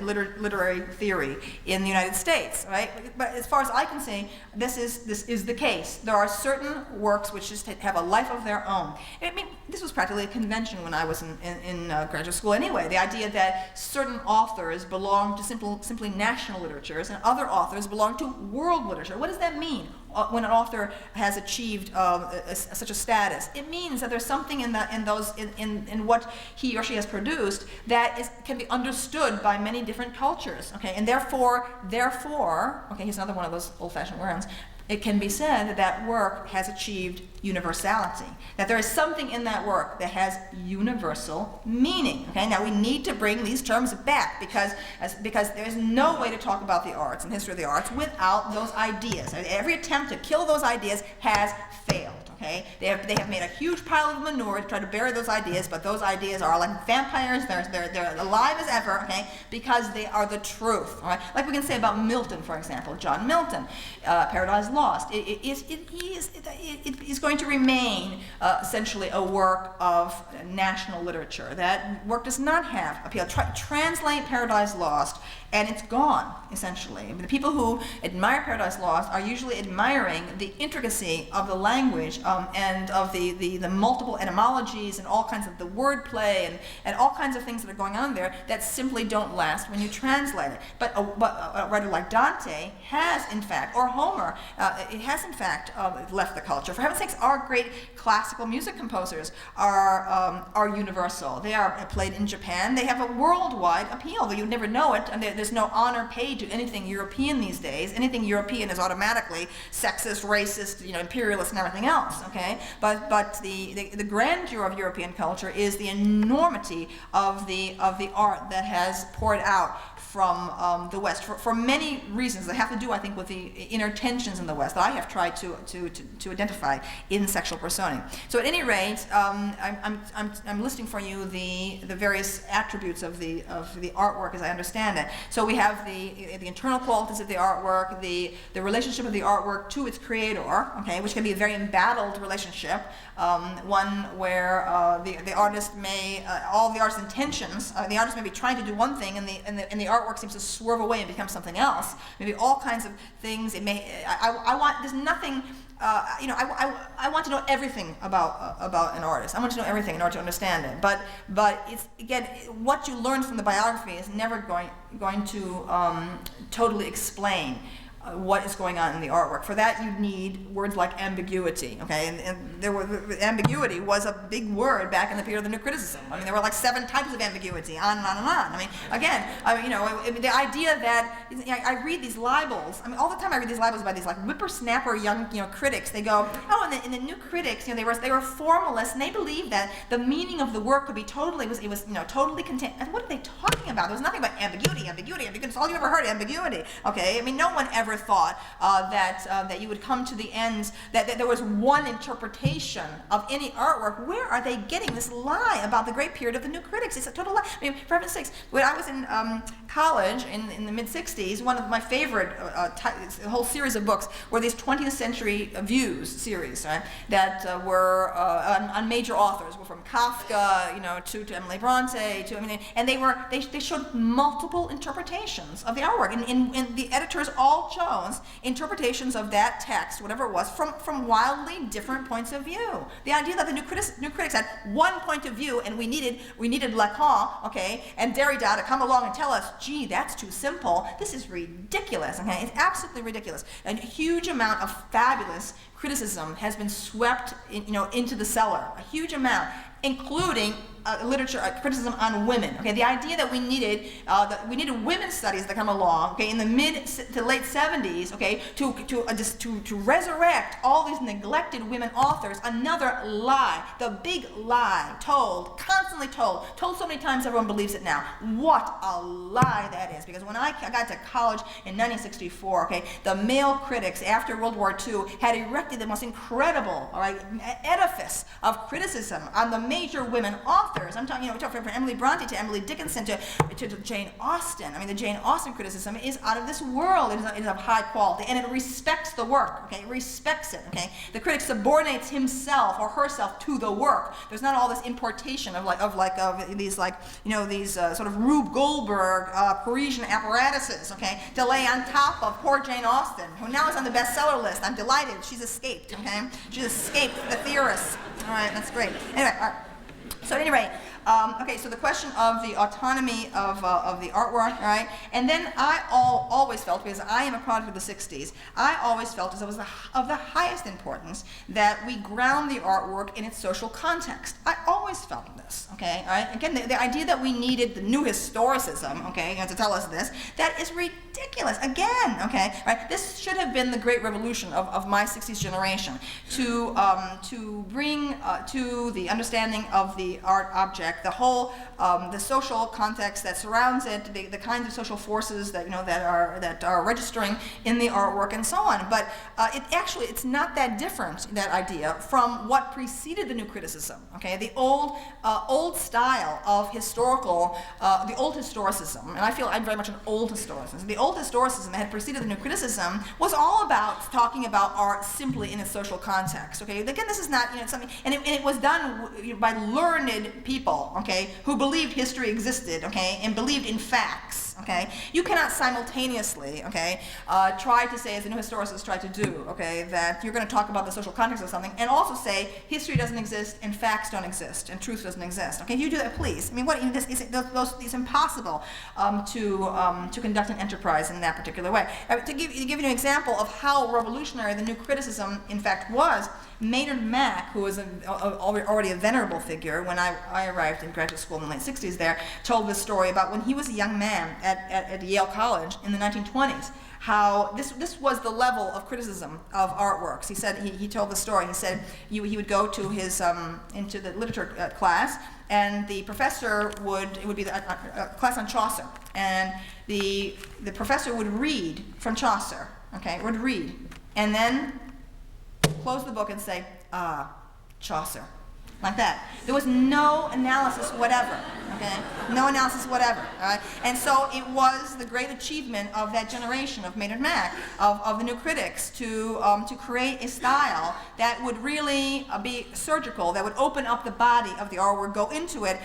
literary theory in the United States, right? But as far as I can see, this is the case. There are certain works which just have a life of their own. I mean, this was practically a convention when I was in graduate school anyway. The idea that certain authors belong to simply national literatures and other authors belong to world literature. What does that mean? When an author has achieved such a status, it means that there's something in what he or she has produced that can be understood by many different cultures. Okay, and therefore, okay, here's another one of those old-fashioned words. It can be said that that work has achieved universality, that there is something in that work that has universal meaning. Okay, now we need to bring these terms back because there is no way to talk about the arts and history of the arts without those ideas. Every attempt to kill those ideas has failed. Okay, they have made a huge pile of manure to try to bury those ideas, but those ideas are like vampires. They're alive as ever. Okay, because they are the truth. All right, like we can say about Milton, for example, John Milton, Paradise Lost. It is going to remain essentially a work of national literature. That work does not have appeal. Translate Paradise Lost and it's gone, essentially. I mean, the people who admire Paradise Lost are usually admiring the intricacy of the language and of the multiple etymologies and all kinds of the wordplay and all kinds of things that are going on there that simply don't last when you translate it. But a writer like Dante has, in fact, or Homer, it has, in fact, left the culture. For heaven's sakes, our great classical music composers are universal. They are played in Japan. They have a worldwide appeal, though you never know it, and there's no honor paid to anything European these days. Anything European is automatically sexist, racist, imperialist, and everything else. Okay, but the grandeur of European culture is the enormity of the art that has poured out from the West for many reasons that have to do, I think, with the inner tensions in the West that I have tried to identify in sexual personae. So at any rate, I'm listing for you the various attributes of the artwork as I understand it. So we have the internal qualities of the artwork, the relationship of the artwork to its creator, okay, which can be a very embattled relationship, one where the artist may all the artist's intentions, the artist may be trying to do one thing and the artwork seems to swerve away and become something else. Maybe all kinds of things. It may. I want. There's nothing. I want to know everything about an artist. I want to know everything in order to understand it. But it's again, what you learn from the biography is never going to totally explain what is going on in the artwork. For that, you need words like ambiguity, okay? And ambiguity was a big word back in the period of the New Criticism. I mean, there were like 7 types of ambiguity, on and on and on. I mean, again, the idea that I read these libels. I mean, all the time I read these libels by these like whippersnapper young, critics. They go, oh, and the New Critics, they were formalists, and they believed that the meaning of the work could be totally totally contained. And what are they talking about? There was nothing about ambiguity. It's all you ever heard, ambiguity. Okay, I mean, no one ever thought that you would come to the end that there was one interpretation of any artwork. Where are they getting this lie about the great period of the New Critics? It's a total lie. I mean, for heaven's sakes, when I was in college in the mid-60s, one of my favorite a whole series of books were these 20th century views series, right, that were on major authors. Were from Kafka, to Emily Bronte, and they showed multiple interpretations of the artwork, and the editors all chose interpretations of that text, whatever it was, from wildly different points of view. The idea that the New Critics had one point of view, and we needed Lacan, okay, and Derrida to come along and tell us, gee, that's too simple. This is ridiculous. Okay, it's absolutely ridiculous. A huge amount of fabulous criticism has been swept into the cellar. A huge amount, including literature criticism on women. Okay, the idea that we needed women's studies to come along. Okay, in the mid to late 70s. Okay, to resurrect all these neglected women authors. Another lie, the big lie, constantly told so many times everyone believes it now. What a lie that is! Because when I got to college in 1964, okay, the male critics after World War II had erected the most incredible, edifice of criticism on the major women authors. I'm talking, from Emily Bronte to Emily Dickinson to Jane Austen. I mean, the Jane Austen criticism is out of this world. It is of high quality, and it respects the work. Okay, it respects it. Okay, the critic subordinates himself or herself to the work. There's not all this importation of these sort of Rube Goldberg Parisian apparatuses. Okay, to lay on top of poor Jane Austen, who now is on the bestseller list. I'm delighted. She's escaped. Okay, she's escaped the theorists. All right, that's great. Anyway, all right. So at any rate, so the question of the autonomy of the artwork, right? And then I always felt, because I am a product of the 60s, I always felt as it was of the highest importance that we ground the artwork in its social context. I always felt this, okay? All right? Again, the idea that we needed the new historicism, okay, to tell us this, that is ridiculous. Again, okay? Right? This should have been the great revolution of my 60s generation, to bring to the understanding of the art object the whole the social context that surrounds it, the kinds of social forces that that are registering in the artwork and so on. But it's not that different, that idea, from what preceded the New Criticism. Okay, the old style of historical, the old historicism, and I feel I'm very much an old historicist. The old historicism that had preceded the New Criticism was all about talking about art simply in its social context. Okay, again, this is not something, and it was done by learned people. people, okay, who believed history existed, okay, and believed in facts, okay? You cannot simultaneously, okay, try to say, as the new historicists try to do, okay, that you're going to talk about the social context of something and also say history doesn't exist and facts don't exist and truth doesn't exist. Okay, if you do that, please. I mean, what it's impossible to conduct an enterprise in that particular way. To give you an example of how revolutionary the new criticism, in fact, was, Maynard Mack, who was already a venerable figure when I arrived in graduate school in the late 60s there, told this story about when he was a young man at Yale College in the 1920s, how this was the level of criticism of artworks. He said, he told the story, he said he would go to his, into the literature class, and the professor it would be a class on Chaucer, and the professor would read from Chaucer, okay, would read, and then close the book and say, Chaucer, like that. There was no analysis whatever, okay? No analysis whatever, all right? And so it was the great achievement of that generation of Maynard Mack, of the new critics, to create a style that would really be surgical, that would open up the body of the artwork, go into it,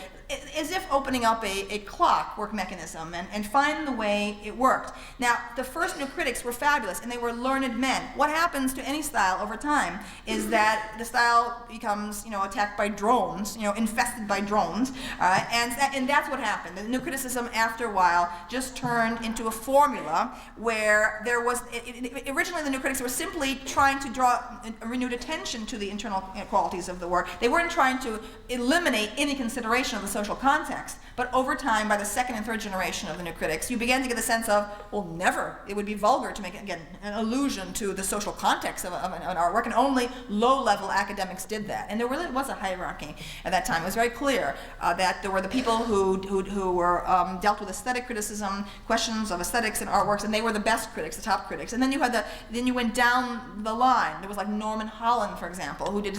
as if opening up a clockwork mechanism and find the way it worked. Now, the first new critics were fabulous, and they were learned men. What happens to any style over time is that the style becomes, attacked by drones, infested by drones, and that's what happened. The new criticism, after a while, just turned into a formula where there was, originally the new critics were simply trying to draw a renewed attention to the internal qualities of the work. They weren't trying to eliminate any consideration of the social context. But over time, by the second and third generation of the new critics, you began to get the sense of, well, never. It would be vulgar to make, again, an allusion to the social context of an artwork, and only low-level academics did that. And there really was a hierarchy at that time. It was very clear that there were the people who were dealt with aesthetic criticism, questions of aesthetics and artworks, and they were the best critics, the top critics. And then you went down the line. There was like Norman Holland, for example, who did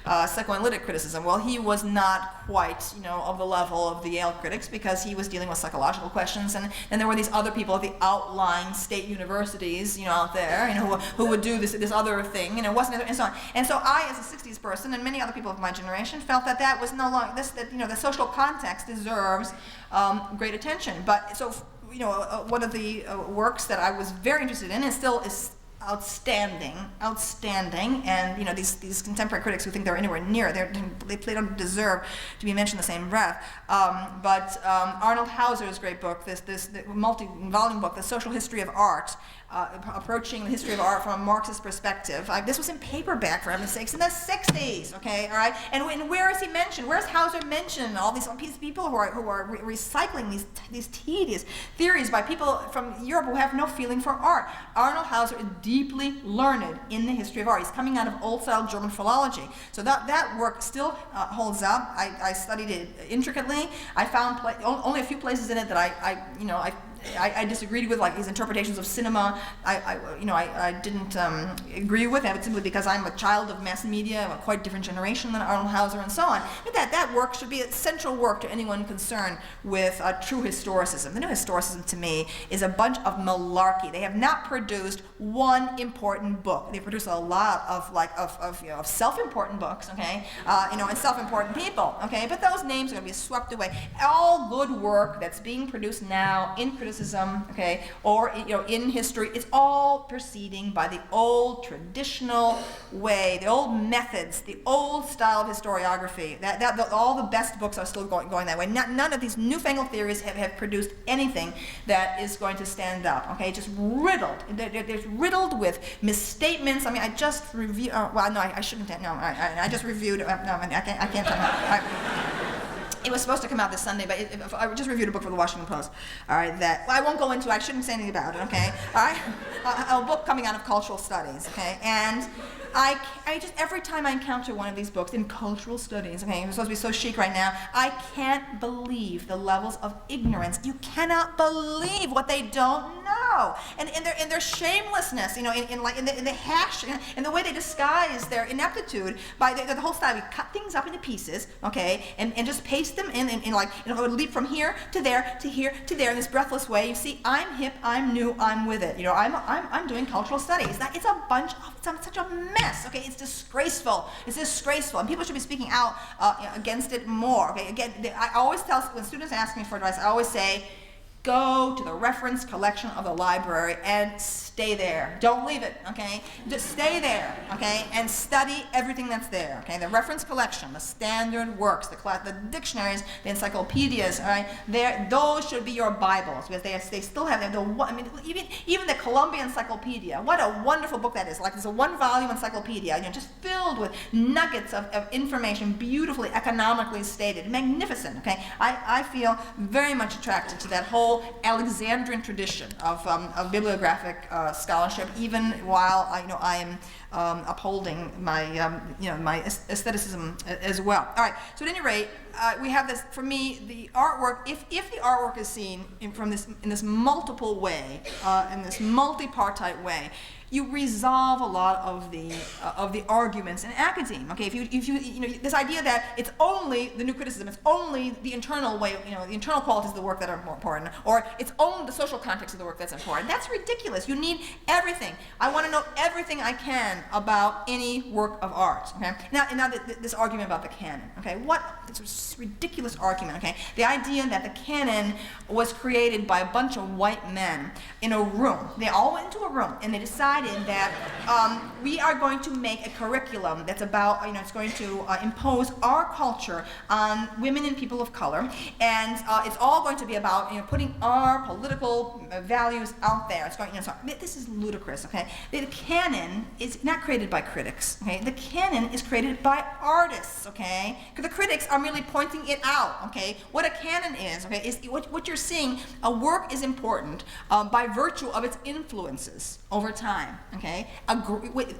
psychoanalytic criticism. Well, he was not quite, of the level of the Yale critics, because he was dealing with psychological questions, and then there were these other people at the outlying state universities, out there, who would do this other thing, wasn't it, and so on. And so I, as a 60s person, and many other people of my generation, felt that was no longer the social context deserves great attention. But so, one of the works that I was very interested in, and still is outstanding, and these contemporary critics who think they're anywhere near, they don't deserve to be mentioned in the same breath. But Arnold Hauser's great book, this multi-volume book, The Social History of Art, approaching the history of art from a Marxist perspective. This was in paperback, for heaven's sakes, in the 60s, okay, all right? And where is he mentioned? Where is Hauser mentioned? All these people who are recycling these tedious theories by people from Europe who have no feeling for art. Arnold Hauser is deeply learned in the history of art. He's coming out of old-style German philology. So that work still holds up. I studied it intricately. I found only a few places in it that I disagreed with, like his interpretations of cinema. I didn't agree with it simply because I'm a child of mass media, a quite different generation than Arnold Hauser, and so on. But that work should be a central work to anyone concerned with true historicism. The new historicism, to me, is a bunch of malarkey. They have not produced one important book. They produce a lot of self-important books, okay, and self-important people, okay. But those names are going to be swept away. All good work that's being produced now in criticism, okay, or in history, it's all proceeding by the old traditional way, the old methods, the old style of historiography. All the best books are still going that way. None of these newfangled theories have produced anything that is going to stand up. Okay, just riddled. They're riddled with misstatements. I mean, I just reviewed. I shouldn't. No, I just reviewed. I can't tell you. It was supposed to come out this Sunday, but I just reviewed a book for the Washington Post. All right, that I won't go into. I shouldn't say anything about it. Okay, all right, a book coming out of cultural studies. Okay, and I just, every time I encounter one of these books in cultural studies, okay, it's supposed to be so chic right now, I can't believe the levels of ignorance. You cannot believe what they don't know, and their shamelessness, in the hash, and the way they disguise their ineptitude by the whole style. We cut things up into pieces, okay, and just paste them in it would leap from here to there to here to there in this breathless way. You see, I'm hip, I'm new, I'm with it. I'm doing cultural studies. It's a bunch of such a mess. mess, okay? It's disgraceful. It's disgraceful, and people should be speaking out against it more, okay? Again, I always tell, when students ask me for advice, I always say, go to the reference collection of the library and stay there. Don't leave it, okay? Just stay there, okay? And study everything that's there, okay? The reference collection, the standard works, the dictionaries, the encyclopedias, all right? Those should be your Bibles, because they still have even the Columbia Encyclopedia. What a wonderful book that is. Like, it's a one-volume encyclopedia, just filled with nuggets of information, beautifully, economically stated, magnificent, okay? I feel very much attracted to that whole Alexandrian tradition of bibliographic scholarship, even while I am upholding my my aestheticism as well. All right. So at any rate, we have this. For me, the artwork. If the artwork is seen in this multiple way, in this multipartite way, you resolve a lot of the arguments in academe. Okay, if you this idea that it's only the new criticism, it's only the internal way, the internal qualities of the work that are more important, or it's only the social context of the work that's important. That's ridiculous. You need everything. I want to know everything I can about any work of art. Okay, now this argument about the canon. Okay, it's a ridiculous argument. Okay, the idea that the canon was created by a bunch of white men in a room. They all went into a room and they decided that we are going to make a curriculum that's about, it's going to impose our culture on women and people of color, and it's all going to be about, putting our political values out there. It's going, so this is ludicrous, okay? The canon is not created by critics, okay? The canon is created by artists, okay? Because the critics are merely pointing it out, okay? What a canon is, okay, is what you're seeing. A work is important by virtue of its influences over time, okay?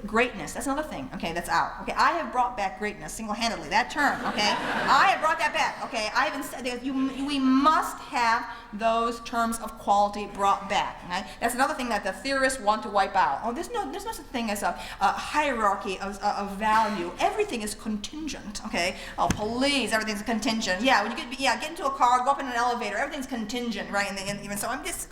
Greatness, that's another thing, okay, that's out. Okay, I have brought back greatness single-handedly, that term, okay? I have brought that back, okay? I haven't said that we must have those terms of quality brought back, okay? That's another thing that the theorists want to wipe out. Oh, there's no such thing as a hierarchy of value. Everything is contingent, okay? Oh, please, everything's contingent. Yeah, when you get into a car, go up in an elevator, everything's contingent, right? And so I'm just,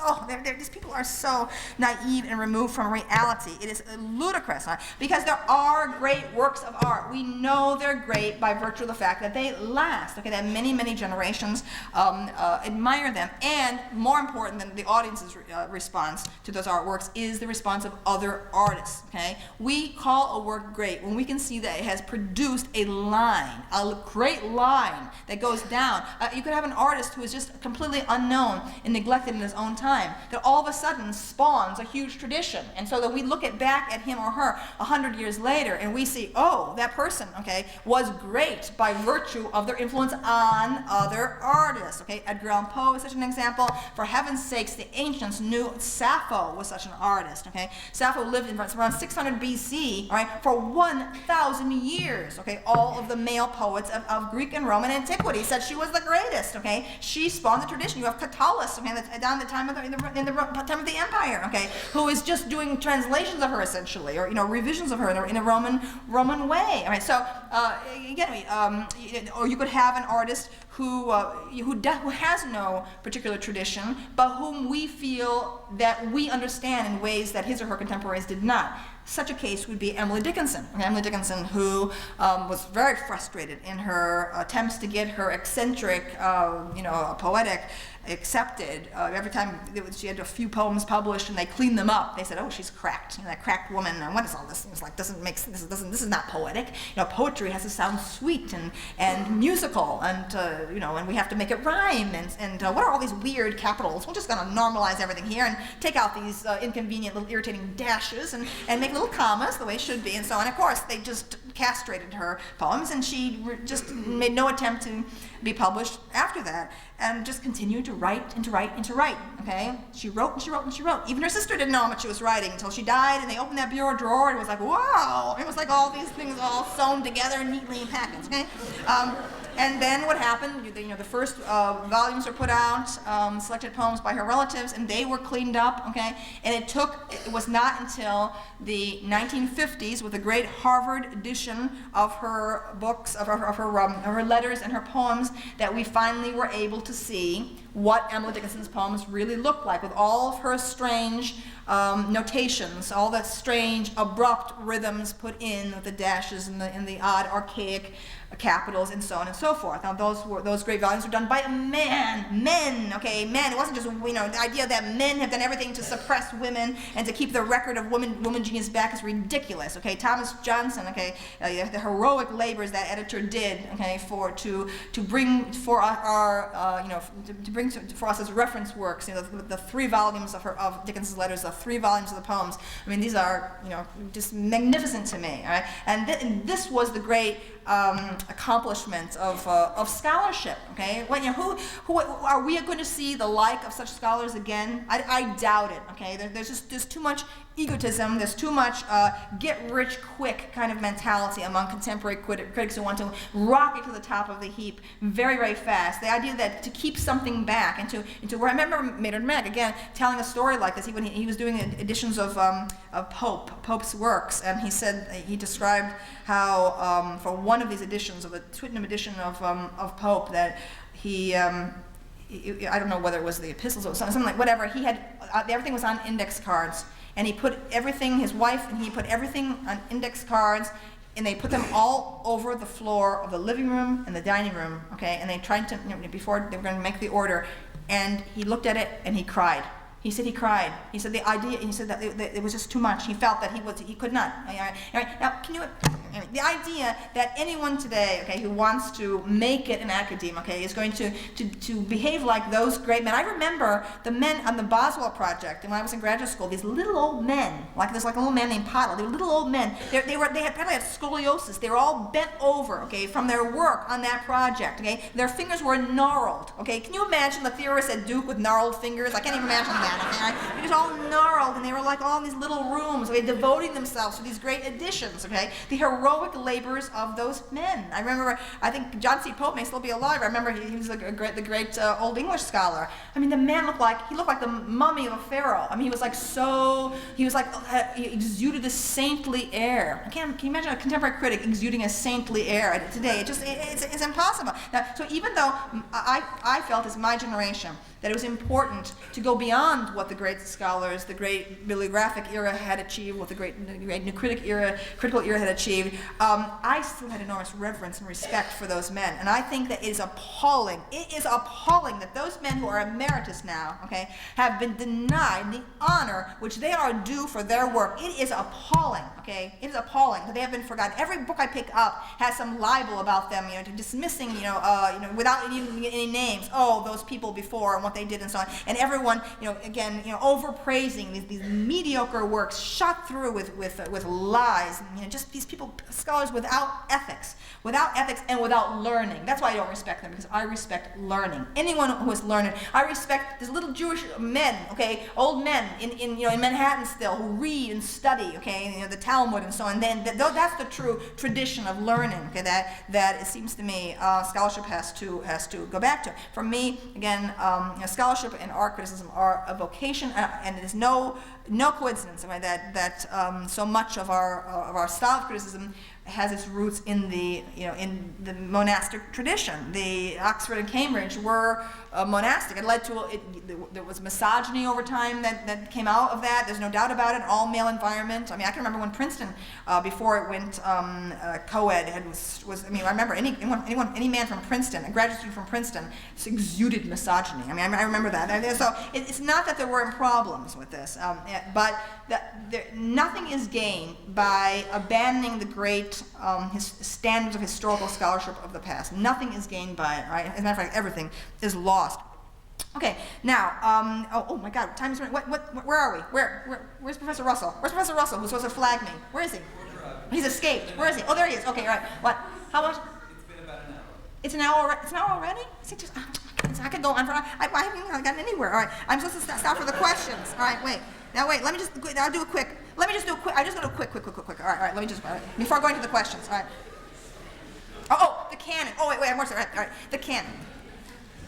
these people are so naive and removed from reality. It is ludicrous, huh? Because there are great works of art. We know they're great by virtue of the fact that they last, okay, that many, many generations admire them. And more important than the audience's response to those artworks is the response of other artists, okay? We call a work great when we can see that it has produced a line, a great line that goes down. You could have an artist who is just completely unknown and neglected in his own time, that all of a sudden spawns a huge tradition. And so that we look back at him or her 100 years later and we see, oh, that person, okay, was great by virtue of their influence on other artists, okay? Edgar Allan Poe is such an example. For heaven's sakes, the ancients knew Sappho was such an artist, okay? Sappho lived in around 600 BC, all right, for 1,000 years, okay? All of the male poets of Greek and Roman antiquity said she was the greatest, okay? She spawned the tradition. You have Catullus, okay, down the time of the time of the Empire, okay, who is just doing translations of her essentially, or revisions of her in a Roman way. All right, so again, or you could have an artist who has no particular tradition, but whom we feel that we understand in ways that his or her contemporaries did not. Such a case would be Emily Dickinson. Okay, Emily Dickinson, who was very frustrated in her attempts to get her eccentric, poetic accepted. Every time she had a few poems published and they cleaned them up, they said, "Oh, she's cracked. That cracked woman. What is all this?" It's like this is not poetic. Poetry has to sound sweet and musical, and and we have to make it rhyme. And what are all these weird capitals? We're just going to normalize everything here and take out these inconvenient little irritating dashes and make little commas the way it should be, and so on. Of course, they just castrated her poems, and she just made no attempt to be published after that, and just continued to write and to write and to write, okay? She wrote and she wrote and she wrote. Even her sister didn't know how much she was writing until she died, and they opened that bureau drawer, and it was like, wow! It was like all these things all sewn together neatly in packets, okay? And then what happened, the first volumes were put out, selected poems by her relatives, and they were cleaned up, okay? And it was not until the 1950s, with a great Harvard edition of her books, of her letters and her poems, that we finally were able to see what Emily Dickinson's poems really looked like, with all of her strange notations, all the strange abrupt rhythms put in, with the dashes and the odd archaic capitals and so on and so forth. Now those great volumes were done by men, okay, men. It wasn't just, the idea that men have done everything to suppress women and to keep the record of woman genius back is ridiculous, okay. Thomas Johnson, okay, the heroic labors that editor did, okay, to bring for for us as reference works, the 3 volumes of Dickinson's letters, the 3 volumes of the poems. I mean, these are, just magnificent to me, all right? And this was the great accomplishment of scholarship. Okay, who are we going to see the like of such scholars again? I doubt it. Okay, there's too much egotism. There's too much get rich quick kind of mentality among contemporary critics who want to rocket to the top of the heap very, very fast. The idea that to keep something back into where I remember Maynard Mack again telling a story like this. When he was doing editions of Pope's works, and he described how for one of these editions, of the Twickenham edition of Pope, that he I don't know whether it was the epistles or something like whatever, he had everything was on index cards, and he put everything, his wife and he put everything on index cards, and they put them all over the floor of the living room and the dining room, okay, and they tried to, before they were going to make the order, and he looked at it and he cried. He said he cried. He said the idea. He said that it was just too much. He felt that he could not. All right. Now, the idea that anyone today, okay, who wants to make it in academia, okay, is going to behave like those great men. I remember the men on the Boswell Project, and when I was in graduate school, these little old men, like a little man named Pottle. They were little old men. They had probably had scoliosis. They were all bent over, okay, from their work on that project. Okay, their fingers were gnarled. Okay, can you imagine the theorists at Duke with gnarled fingers? I can't even imagine that. Okay? It was all gnarled, and they were like all in these little rooms, okay, devoting themselves to these great editions, okay, the heroic labors of those men. I remember, I think John C. Pope may still be alive. I remember he was the great Old English scholar. I mean, the man looked like the mummy of a pharaoh. I mean, he exuded a saintly air. Can you imagine a contemporary critic exuding a saintly air today? It's impossible. Now, so even though I felt as my generation that it was important to go beyond what the great scholars, the great bibliographic era had achieved, what the great new critical era had achieved, I still had enormous reverence and respect for those men. And I think that it is appalling that those men who are emeritus now, okay, have been denied the honor which they are due for their work. It is appalling, okay? It is appalling that they have been forgotten. Every book I pick up has some libel about them, dismissing, without any names. Oh, those people before and what they did and so on. And everyone, overpraising these mediocre works shot through with lies. Just these people, scholars without ethics and without learning. That's why I don't respect them, because I respect learning. Anyone who is learned, I respect these little Jewish men, okay, old men in Manhattan still, who read and study, okay, the Talmud and so on. Then that's the true tradition of learning, okay, that it seems to me scholarship has to go back to. For me, again, scholarship and art criticism are a vocation, and it is no coincidence, right, that so much of our style of criticism has its roots in the monastic tradition. The Oxford and Cambridge were monastic. It led to there was misogyny over time that came out of that. There's no doubt about it. All male environment. I mean, I can remember when Princeton, before it went co-ed, I remember any man from Princeton, a graduate student from Princeton, exuded misogyny. I mean, I remember that. So it's not that there weren't problems with this, but nothing is gained by abandoning the great standards of historical scholarship of the past. Nothing is gained by it, right? As a matter of fact, everything is lost. Okay, now, oh my God, time is running. Where are we? Where's Professor Russell? Where's Professor Russell, who's supposed to flag me? Where is he? He's escaped. Where is he? Oh, there he is. Okay, all right. What? How much? It's been about an hour. It's an hour. It's an hour already? I could go on for. I haven't even gotten anywhere. All right, I'm supposed to stop for the questions. All right, wait. Now wait. Let me just. I'll do a quick. Let me just do a quick. I just do a quick. All right. Let me just. All right, before going to the questions. All right. Oh. the canon. Oh, wait, I'm more sorry. All right, the canon.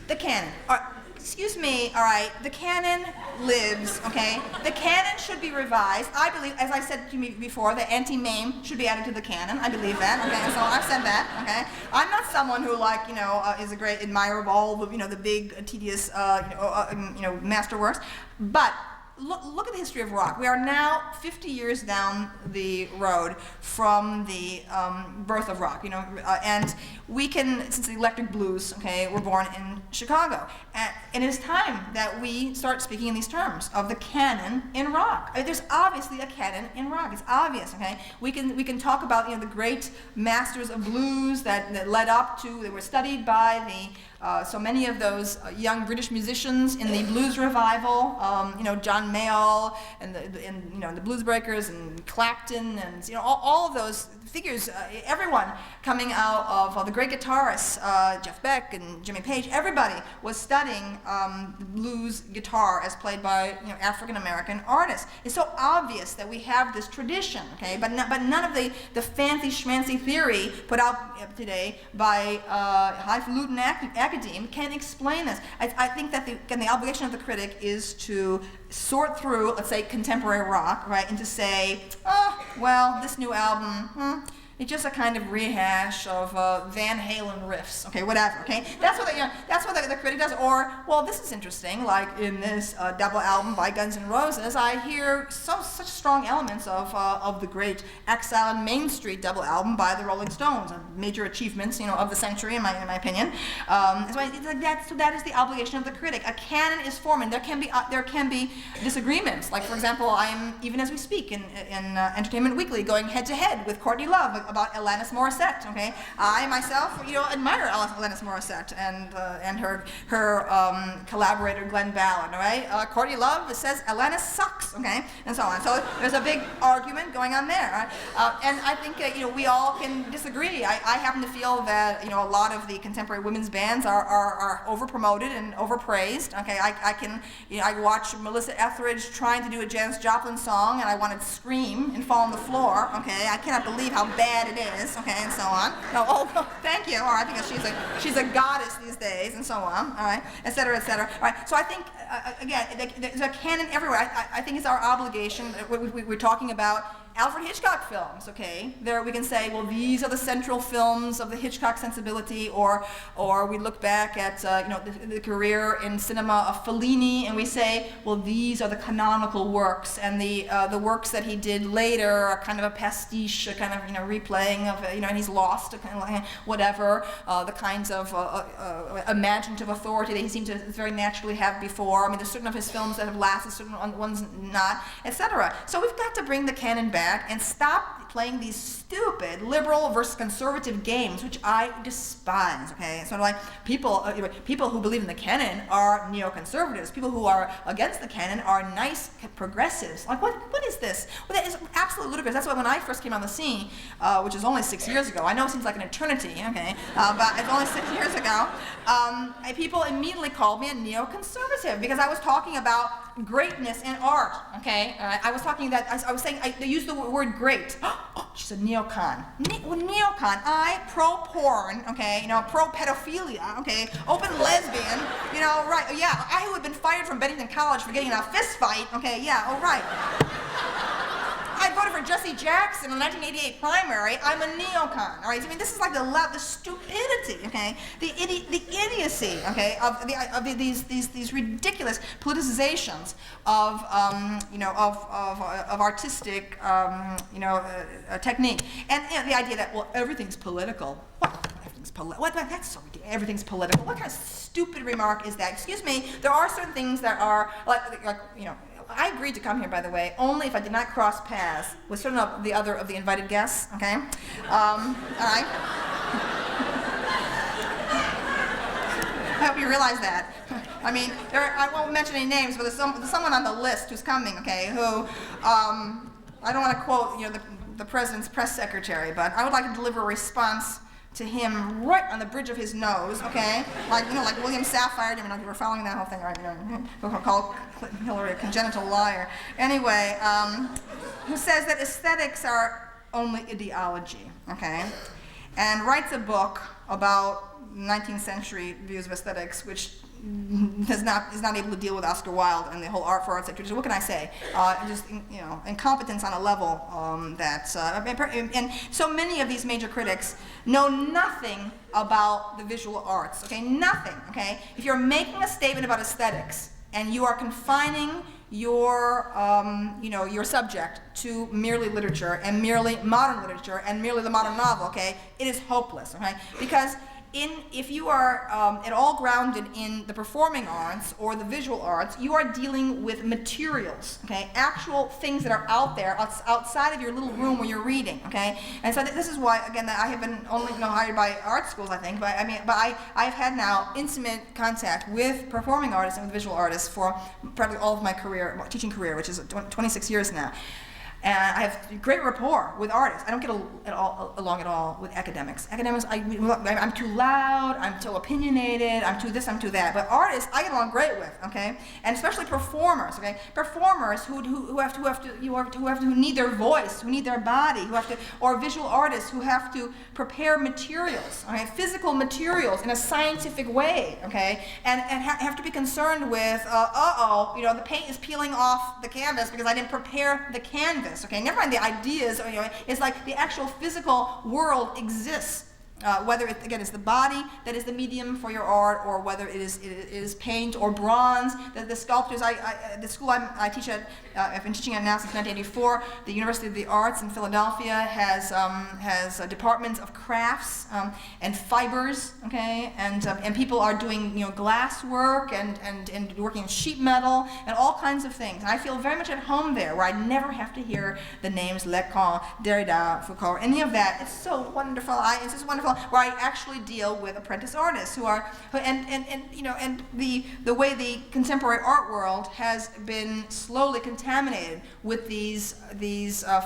The canon. All right, excuse me, all right, the canon lives, okay? The canon should be revised. I believe, as I said to you before, the anti-mame should be added to the canon. I believe that, okay? So I've said that, okay? I'm not someone who, like, is a great admirer of all the, the big, tedious, masterworks, but look at the history of rock. We are now 50 years down the road from the birth of rock, and we can, since the electric blues, okay, were born in Chicago. And it is time that we start speaking in these terms of the canon in rock. There's obviously a canon in rock. It's obvious, okay? We can talk about, the great masters of blues that led up to, that were studied by so many of those young British musicians in the blues revival, John Mayall and the Blues Breakers and Clapton and all of those figures, everyone coming out of the great guitarists, Jeff Beck and Jimmy Page. Everybody was studying the blues guitar as played by African American artists. It's so obvious that we have this tradition, okay? But none of the fancy schmancy theory put out today by highfalutin academe can explain this. I think that the obligation of the critic is to sort through, let's say, contemporary rock, right, and to say, oh, well, this new album, it's just a kind of rehash of Van Halen riffs, okay, whatever, okay? That's what the critic does. Or, well, this is interesting, like in this double album by Guns N' Roses, I hear such strong elements of the great Exile on Main Street double album by the Rolling Stones, major achievements, of the century, in my opinion. So that is the obligation of the critic. A canon is formed, and there can be disagreements. Like, for example, I'm, even as we speak, in Entertainment Weekly, going head-to-head with Courtney Love about Alanis Morissette, okay? I myself, admire Alanis Morissette and her collaborator Glenn Ballard, all right? Courtney Love says Alanis sucks, okay? And so on. So there's a big argument going on there, right? And I think, we all can disagree. I happen to feel that, a lot of the contemporary women's bands are over-promoted and overpraised, okay? I watch Melissa Etheridge trying to do a Janis Joplin song, and I want to scream and fall on the floor, okay? I cannot believe how bad it is, okay, and so on. No, thank you, all right, because she's a goddess these days, and so on, all right, et cetera, et cetera. All right, so I think, again, there's a canon everywhere. I think it's our obligation. We're talking about Alfred Hitchcock films, okay? There we can say, well, these are the central films of the Hitchcock sensibility, or we look back at the career in cinema of Fellini, and we say, well, these are the canonical works, and the works that he did later are kind of a pastiche, a kind of replaying of and he's lost, kind of like whatever the kinds of imaginative authority that he seemed to very naturally have before. I mean, there's certain of his films that have lasted, certain ones not, etc. So we've got to bring the canon back and stop playing these stupid liberal versus conservative games, which I despise, okay? So like people who believe in the canon are neoconservatives. People who are against the canon are nice progressives. Like, what is this? Well, that is absolutely ludicrous. That's why when I first came on the scene, which is only 6 years ago, I know it seems like an eternity, okay? But it's only 6 years ago, people immediately called me a neoconservative because I was talking about greatness in art, okay? I was talking that, I was saying, they used the word great. Oh, she's a neocon. Neocon. I pro-porn, okay? Pro-pedophilia, okay? Open lesbian, right? Yeah, I who had been fired from Bennington College for getting in a fist fight, okay? Yeah, oh, right. I voted for Jesse Jackson in the 1988 primary. I'm a neocon, all right? I mean, this is like the stupidity, okay? The idiocy, okay, of these ridiculous politicizations of artistic, technique, and the idea that, well, everything's political. What? That's so ridiculous. Everything's political. What kind of stupid remark is that? Excuse me. There are certain things that are like I agreed to come here, by the way, only if I did not cross paths with certain of the invited guests, okay? All right? I hope you realize that. I mean, I won't mention any names, but there's someone on the list who's coming, okay, who, I don't want to quote, the president's press secretary, but I would like to deliver a response to him right on the bridge of his nose, okay? Like William Safire, we're following that whole thing, right? We'll call Hillary a congenital liar. Anyway, who says that aesthetics are only ideology, okay? and writes a book about 19th century views of aesthetics, which is not able to deal with Oscar Wilde and the whole art for arts tradition. What can I say? Just incompetence on a level and so many of these major critics know nothing about the visual arts. Okay, nothing. Okay, if you're making a statement about aesthetics and you are confining your your subject to merely literature and merely modern literature and merely the modern novel, okay, it is hopeless. Okay, because if you are at all grounded in the performing arts or the visual arts, you are dealing with materials, okay, actual things that are out there, outside of your little room where you're reading, okay. And so this is why, again, that I have been only hired by art schools, I think, but I've had now intimate contact with performing artists and with visual artists for probably all of my career, teaching career, which is 26 years now. And I have great rapport with artists. I don't get along at all with academics. Academics, I'm too loud, I'm too opinionated, I'm too this, I'm too that. But artists, I get along great with, okay? And especially performers, okay? Performers who need their voice, who need their body, or visual artists who have to prepare materials, okay? Physical materials in a scientific way, okay? And have to be concerned with, the paint is peeling off the canvas because I didn't prepare the canvas. Okay, never mind the ideas. It's like the actual physical world exists. Whether it, again, is the body that is the medium for your art, or whether it is paint or bronze. The sculptors, the school I teach at, I've been teaching at now since 1984. The University of the Arts in Philadelphia has departments of crafts and fibers, okay, and people are doing glass work and working in sheet metal and all kinds of things. And I feel very much at home there, where I never have to hear the names Lacan, Derrida, Foucault, or any of that. It's so wonderful. It's just wonderful. Where I actually deal with apprentice artists and the way the contemporary art world has been slowly contaminated with these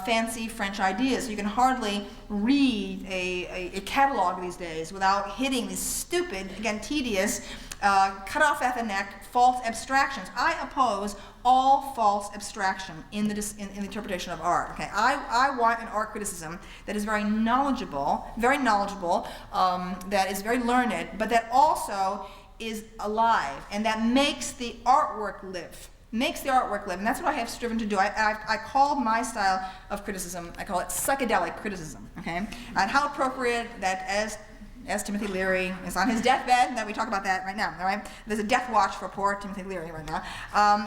fancy French ideas. You can hardly read a catalog these days without hitting these stupid, again tedious, cut off at the neck false abstractions. I oppose all false abstraction in the interpretation of art. Okay, I want an art criticism that is very knowledgeable, that is very learned, but that also is alive and that makes the artwork live. And that's what I have striven to do. I call my style of criticism, I call it psychedelic criticism. Okay, and how appropriate that as Timothy Leary is on his deathbed, that we talk about that right now, all right? There's a death watch for poor Timothy Leary right now.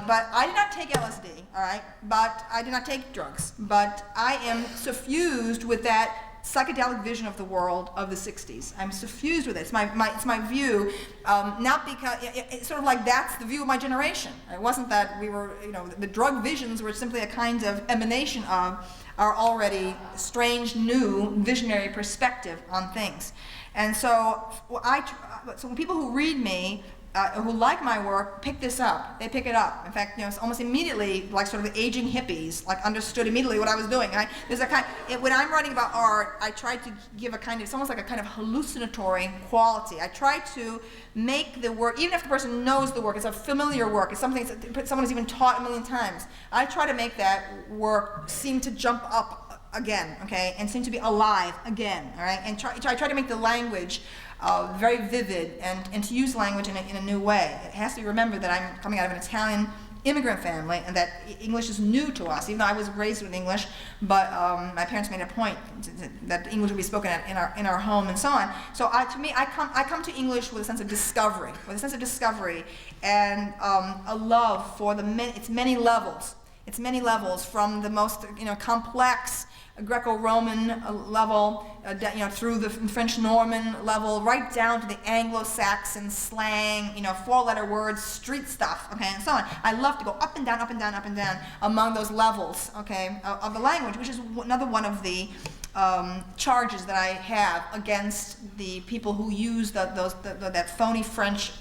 But I did not take LSD, all right? But I did not take drugs. But I am suffused with that psychedelic vision of the world of the 60s. I'm suffused with it. It's my view, not because, it's sort of like that's the view of my generation. It wasn't that we were, the drug visions were simply a kind of emanation of our already strange, new, visionary perspective on things. And so when people who read me, who like my work, pick this up. They pick it up. In fact, it's almost immediately, like sort of the aging hippies, like understood immediately what I was doing. When I'm writing about art, I try to give it's almost like a kind of hallucinatory quality. I try to make the work, even if the person knows the work, it's a familiar work, it's something someone has even taught a million times. I try to make that work seem to jump up again, okay, and seem to be alive again, all right, and try to make the language very vivid and to use language in a new way. It has to be remembered that I'm coming out of an Italian immigrant family and that English is new to us, even though I was raised with English, but my parents made a point that English would be spoken in our home and so on. So I come to English with a sense of discovery, and a love for its many levels. It's many levels, from the most complex Greco-Roman level, through the French-Norman level, right down to the Anglo-Saxon slang, four-letter words, street stuff, okay, and so on. I love to go up and down, up and down, up and down among those levels, okay, of the language, which is another one of the charges that I have against the people who use that phony French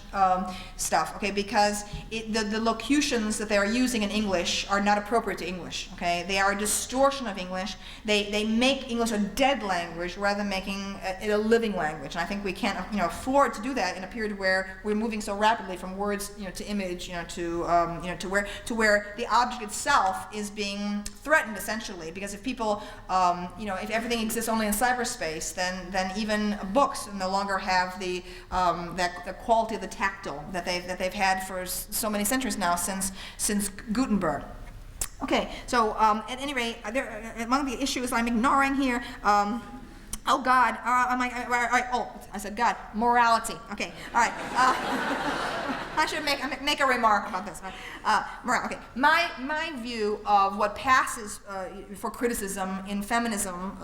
stuff, okay, because the locutions that they are using in English are not appropriate to English, okay? They are a distortion of English. They make English a dead language rather than making it a living language. And I think we can't, afford to do that in a period where we're moving so rapidly from words, to image, to where the object itself is being threatened essentially. Because if people, if everything exists only in cyberspace, then even books no longer have the quality of the tactile that they've had for so many centuries now since Gutenberg. Okay, so at any rate, among the issues I'm ignoring here. Oh God! I said God. Morality. Okay. All right. I should make a remark about this. Morale. Okay. My view of what passes for criticism in feminism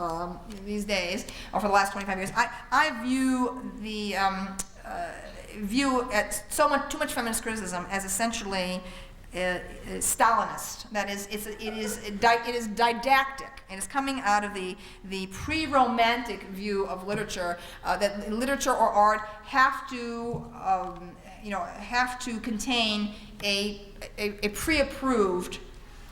these days, or for the last 25 years, I view the view at too much feminist criticism as essentially Stalinist. That is, it is didactic. And it's coming out of the pre-romantic view of literature, that literature or art have to contain a pre-approved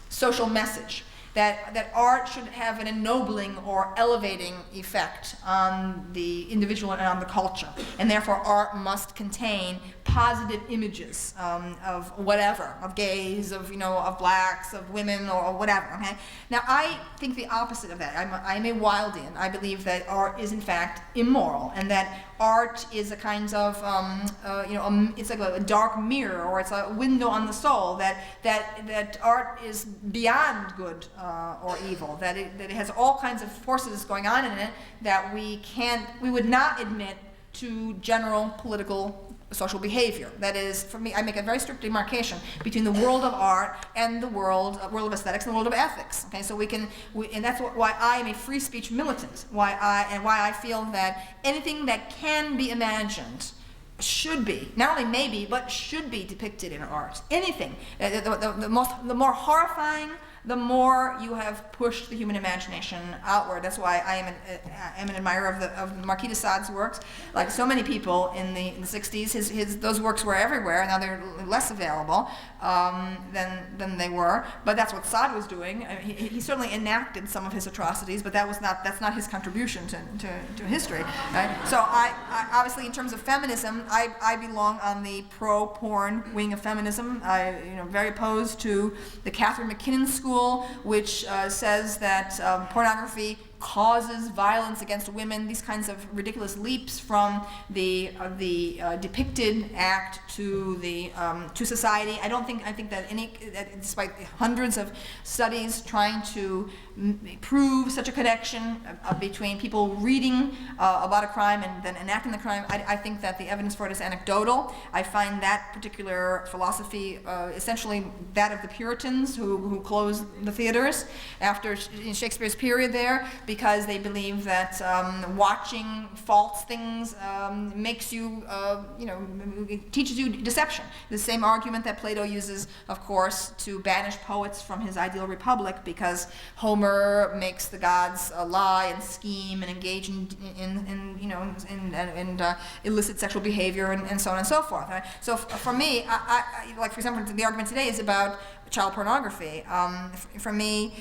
social message. That art should have an ennobling or elevating effect on the individual and on the culture, and therefore art must contain positive images of whatever, of gays, of blacks, of women, or whatever. Okay. Now I think the opposite of that. I'm a Wildian. I believe that art is in fact immoral, and that art is a kind of it's like a dark mirror, or it's a window on the soul. That art is beyond good or evil. That it has all kinds of forces going on in it that we would not admit to general political social behavior. That is, for me, I make a very strict demarcation between the world of art and the world of aesthetics and the world of ethics. Okay, so and that's why I am a free speech militant. Why I feel that anything that can be imagined should be, not only maybe, but should be depicted in art. Anything. The more horrifying, the more you have pushed the human imagination outward. That's why I am an admirer of Marquis de Sade's works. Like so many people in the 60s, those works were everywhere. Now they're less available than they were. But that's what Sade was doing. I mean, he certainly enacted some of his atrocities, but that's not his contribution to history. Right? So I obviously, in terms of feminism, I belong on the pro-porn wing of feminism. Very opposed to the Catherine MacKinnon school, which says that pornography causes violence against women. These kinds of ridiculous leaps from the depicted act to society. I think that despite hundreds of studies trying to prove such a connection between people reading about a crime and then enacting the crime, I think that the evidence for it is anecdotal. I find that particular philosophy essentially that of the Puritans who closed the theaters after Shakespeare's period there, because they believe that watching false things makes you, teaches you deception. The same argument that Plato uses, of course, to banish poets from his ideal republic, because Homer makes the gods lie and scheme and engage in illicit sexual behavior and so on and so forth. Right? So for me, I like for example, the argument today is about child pornography. For me,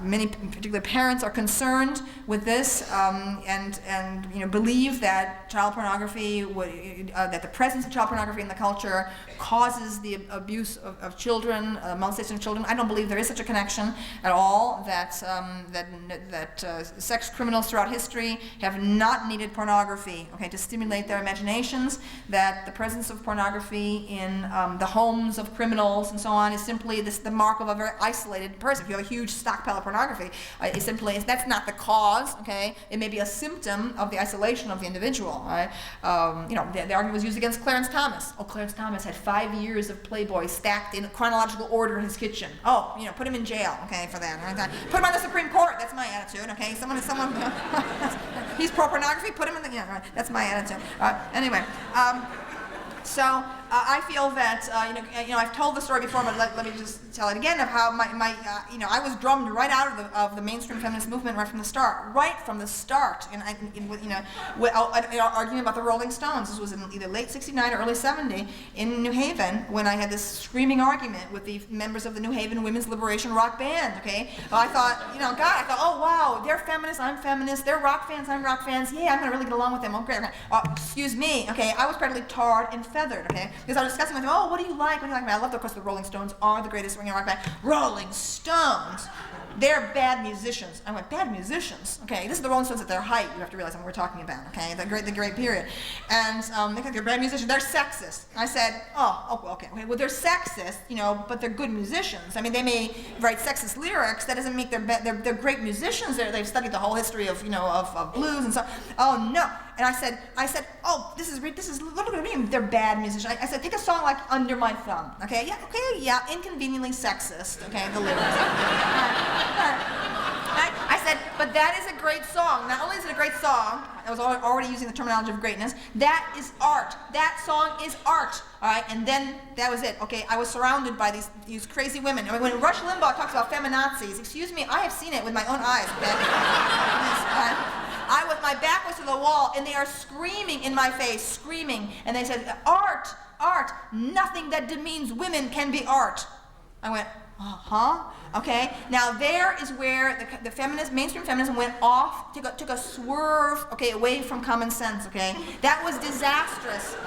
many particular parents are concerned with this and believe that child pornography, that the presence of child pornography in the culture causes the abuse of children, molestation of children. I don't believe there is such a connection at all. That sex criminals throughout history have not needed pornography, to stimulate their imaginations. That the presence of pornography in the homes of criminals and so on is simply the mark of a very isolated person. If you have a huge stockpile of pornography, that's not the cause. It may be a symptom of the isolation of the individual. Right? The argument was used against Clarence Thomas. Clarence Thomas had 5 years of Playboy stacked in chronological order in his kitchen. Put him in jail. For that. Right? Put him on the Supreme Court. That's my attitude. Someone. He's pro pornography. Put him in the. Right? That's my attitude. Anyway. So I feel that, I've told the story before, but let me just tell it again of how I was drummed right out of the mainstream feminist movement right from the start. And arguing about the Rolling Stones. This was in either late 69 or early 70 in New Haven when I had this screaming argument with the members of the New Haven Women's Liberation Rock Band, okay? I thought, oh wow, they're feminists, I'm feminist, they're rock fans, I'm rock fans, yeah, I'm gonna really get along with them, okay. Excuse me, okay, I was practically tarred and feathered, okay? Because I was discussing with them, oh, what do you like? I love, of course, the Rolling Stones are the greatest rock band. Rolling Stones! They're bad musicians. I went, bad musicians? Okay, this is the Rolling Stones at their height, you have to realize what we're talking about, okay? The great period. And they think they're bad musicians. They're sexist. I said, okay, well, they're sexist, but they're good musicians. I mean, they may write sexist lyrics. That doesn't make them bad. They're great musicians. They've studied the whole history of blues and so. Oh no. And I said, oh, this is look at me. They're bad musicians. I said, take a song like Under My Thumb. Okay, yeah, inconveniently sexist. Okay, the lyrics. I said, but that is a great song. Not only is it a great song, I was already using the terminology of greatness, that is art. That song is art. All right, and then that was it. Okay, I was surrounded by these crazy women. I mean, when Rush Limbaugh talks about feminazis, excuse me, I have seen it with my own eyes. Okay? My back was to the wall, and they are screaming in my face, screaming, and they said, art, nothing that demeans women can be art. I went, okay. Now there is where the mainstream feminism went off, took a swerve, okay, away from common sense, okay. That was disastrous.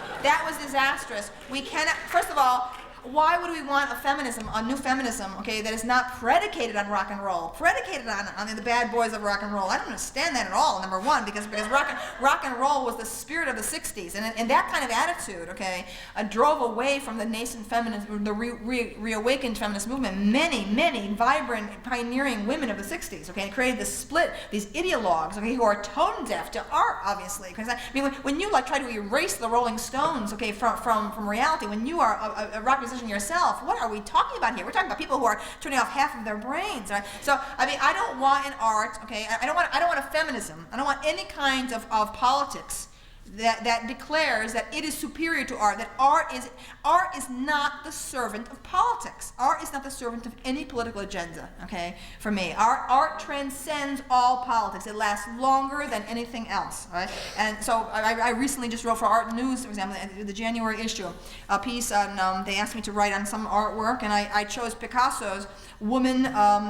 We cannot, first of all, why would we want a new feminism, okay, that is not predicated on rock and roll, predicated on the bad boys of rock and roll? I don't understand that at all, number one, because rock and roll was the spirit of the 60s, and that kind of attitude, okay, drove away from the nascent feminism, the reawakened feminist movement, many vibrant, pioneering women of the 60s, okay, and created this split, these ideologues, okay, who are tone deaf to art, obviously, because I mean, when you try to erase the Rolling Stones, okay, from reality, when you are a rock musician yourself, what are we talking about here? We're talking about people who are turning off half of their brains, right? So, I mean, I don't want an art, okay? I don't want a feminism. I don't want any kind of politics that declares that it is superior to art, that art is not the servant of politics. Art is not the servant of any political agenda, okay, for me. Art transcends all politics. It lasts longer than anything else, right? And so I recently just wrote for Art News, for example, the January issue, a piece on, they asked me to write on some artwork, and I chose Picasso's Woman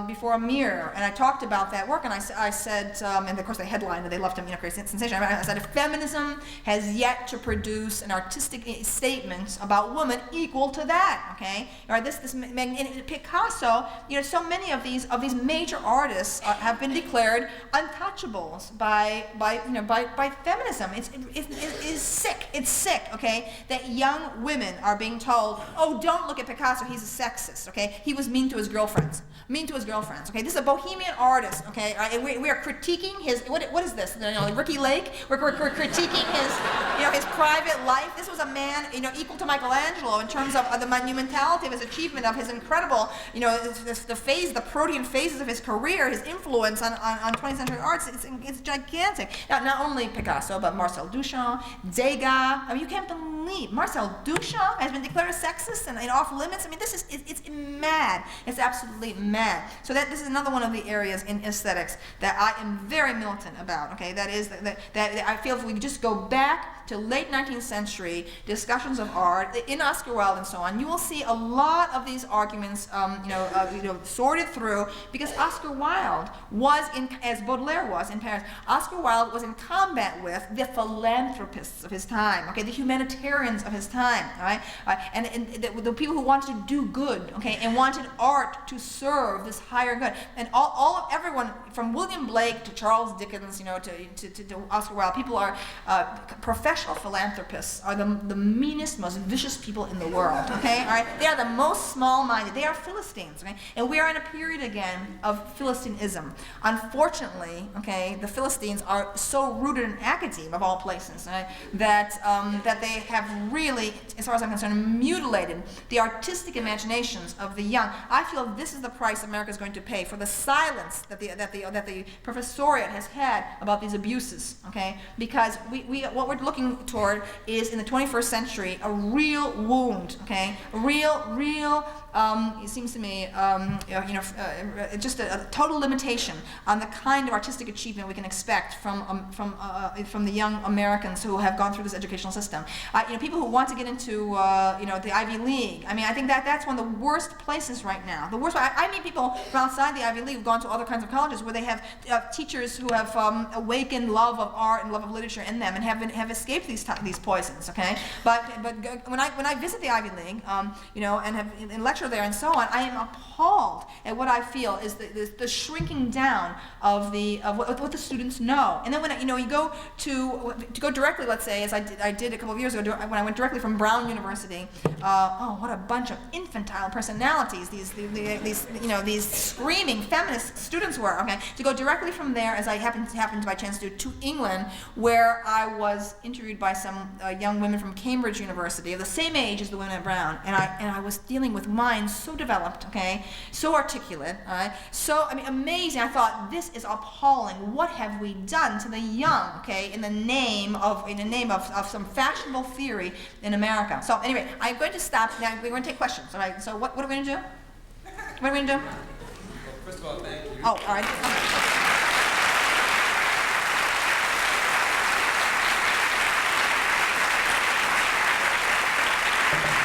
Before a Mirror, and I talked about that work, and I said, and of course they headlined it, they left him, create sensation. I said, if feminism has yet to produce an artistic statement about woman equal to that, okay? Or Picasso, so many of these major artists have been declared untouchables by feminism. It's sick. It's sick, okay? That young women are being told, oh, don't look at Picasso, he's a sexist, okay? He was mean to his girlfriends. Okay? This is a bohemian artist, okay? All right? And we are critiquing his, what is this? Ricky Lake? We're critiquing his private life. This was a man, equal to Michelangelo in terms of the monumentality of his achievement, of his incredible, the protean phases of his career, his influence on 20th century arts. It's gigantic. Now, not only Picasso, but Marcel Duchamp, Degas. I mean, you can't believe Marcel Duchamp has been declared a sexist and off limits. I mean, it's mad. It's absolutely mad. So this is another one of the areas in aesthetics that I am very militant about. Okay, that is that I feel if we just go back to late 19th century discussions of art in Oscar Wilde and so on, you will see a lot of these arguments, sorted through, because Oscar Wilde was as Baudelaire was in Paris. Oscar Wilde was in combat with the philanthropists of his time, okay, the humanitarians of his time, all right, and the people who wanted to do good, okay, and wanted art to serve this higher good, and everyone from William Blake to Charles Dickens, to Oscar Wilde, people are professional philanthropists are the meanest, most vicious people in the world, okay? All right? They are the most small-minded. They are Philistines, okay? And we are in a period again of Philistinism. Unfortunately, okay, the Philistines are so rooted in academe, of all places, right, that they have really, as far as I'm concerned, mutilated the artistic imaginations of the young. I feel this is the price America is going to pay for the silence that the professoriate has had about these abuses, okay? Because what we're looking working toward is in the 21st century a real wound, okay? A real, it seems to me, just a total limitation on the kind of artistic achievement we can expect from the young Americans who have gone through this educational system. People who want to get into, the Ivy League. I mean, I think that's one of the worst places right now. The worst. I meet people from outside the Ivy League who've gone to other kinds of colleges where they have teachers who have awakened love of art and love of literature in them and have escaped these poisons. Okay, but when I visit the Ivy League, and lecture there and so on, I am appalled at what I feel is the shrinking down of what the students know. And then when you go to go directly, let's say, as I did a couple of years ago when I went directly from Brown University. What a bunch of infantile personalities these screaming feminist students were. Okay, to go directly from there, as I happened by chance to England, where I was interviewed by some young women from Cambridge University of the same age as the women at Brown, and I was dealing with minds so developed, okay, so articulate, amazing. I thought, this is appalling. What have we done to the young, okay, in the name of some fashionable theory in America? So anyway, I'm going to stop now. We're going to take questions. All right. So what are we going to do? What are we going to do? First of all, thank you. Oh, all right.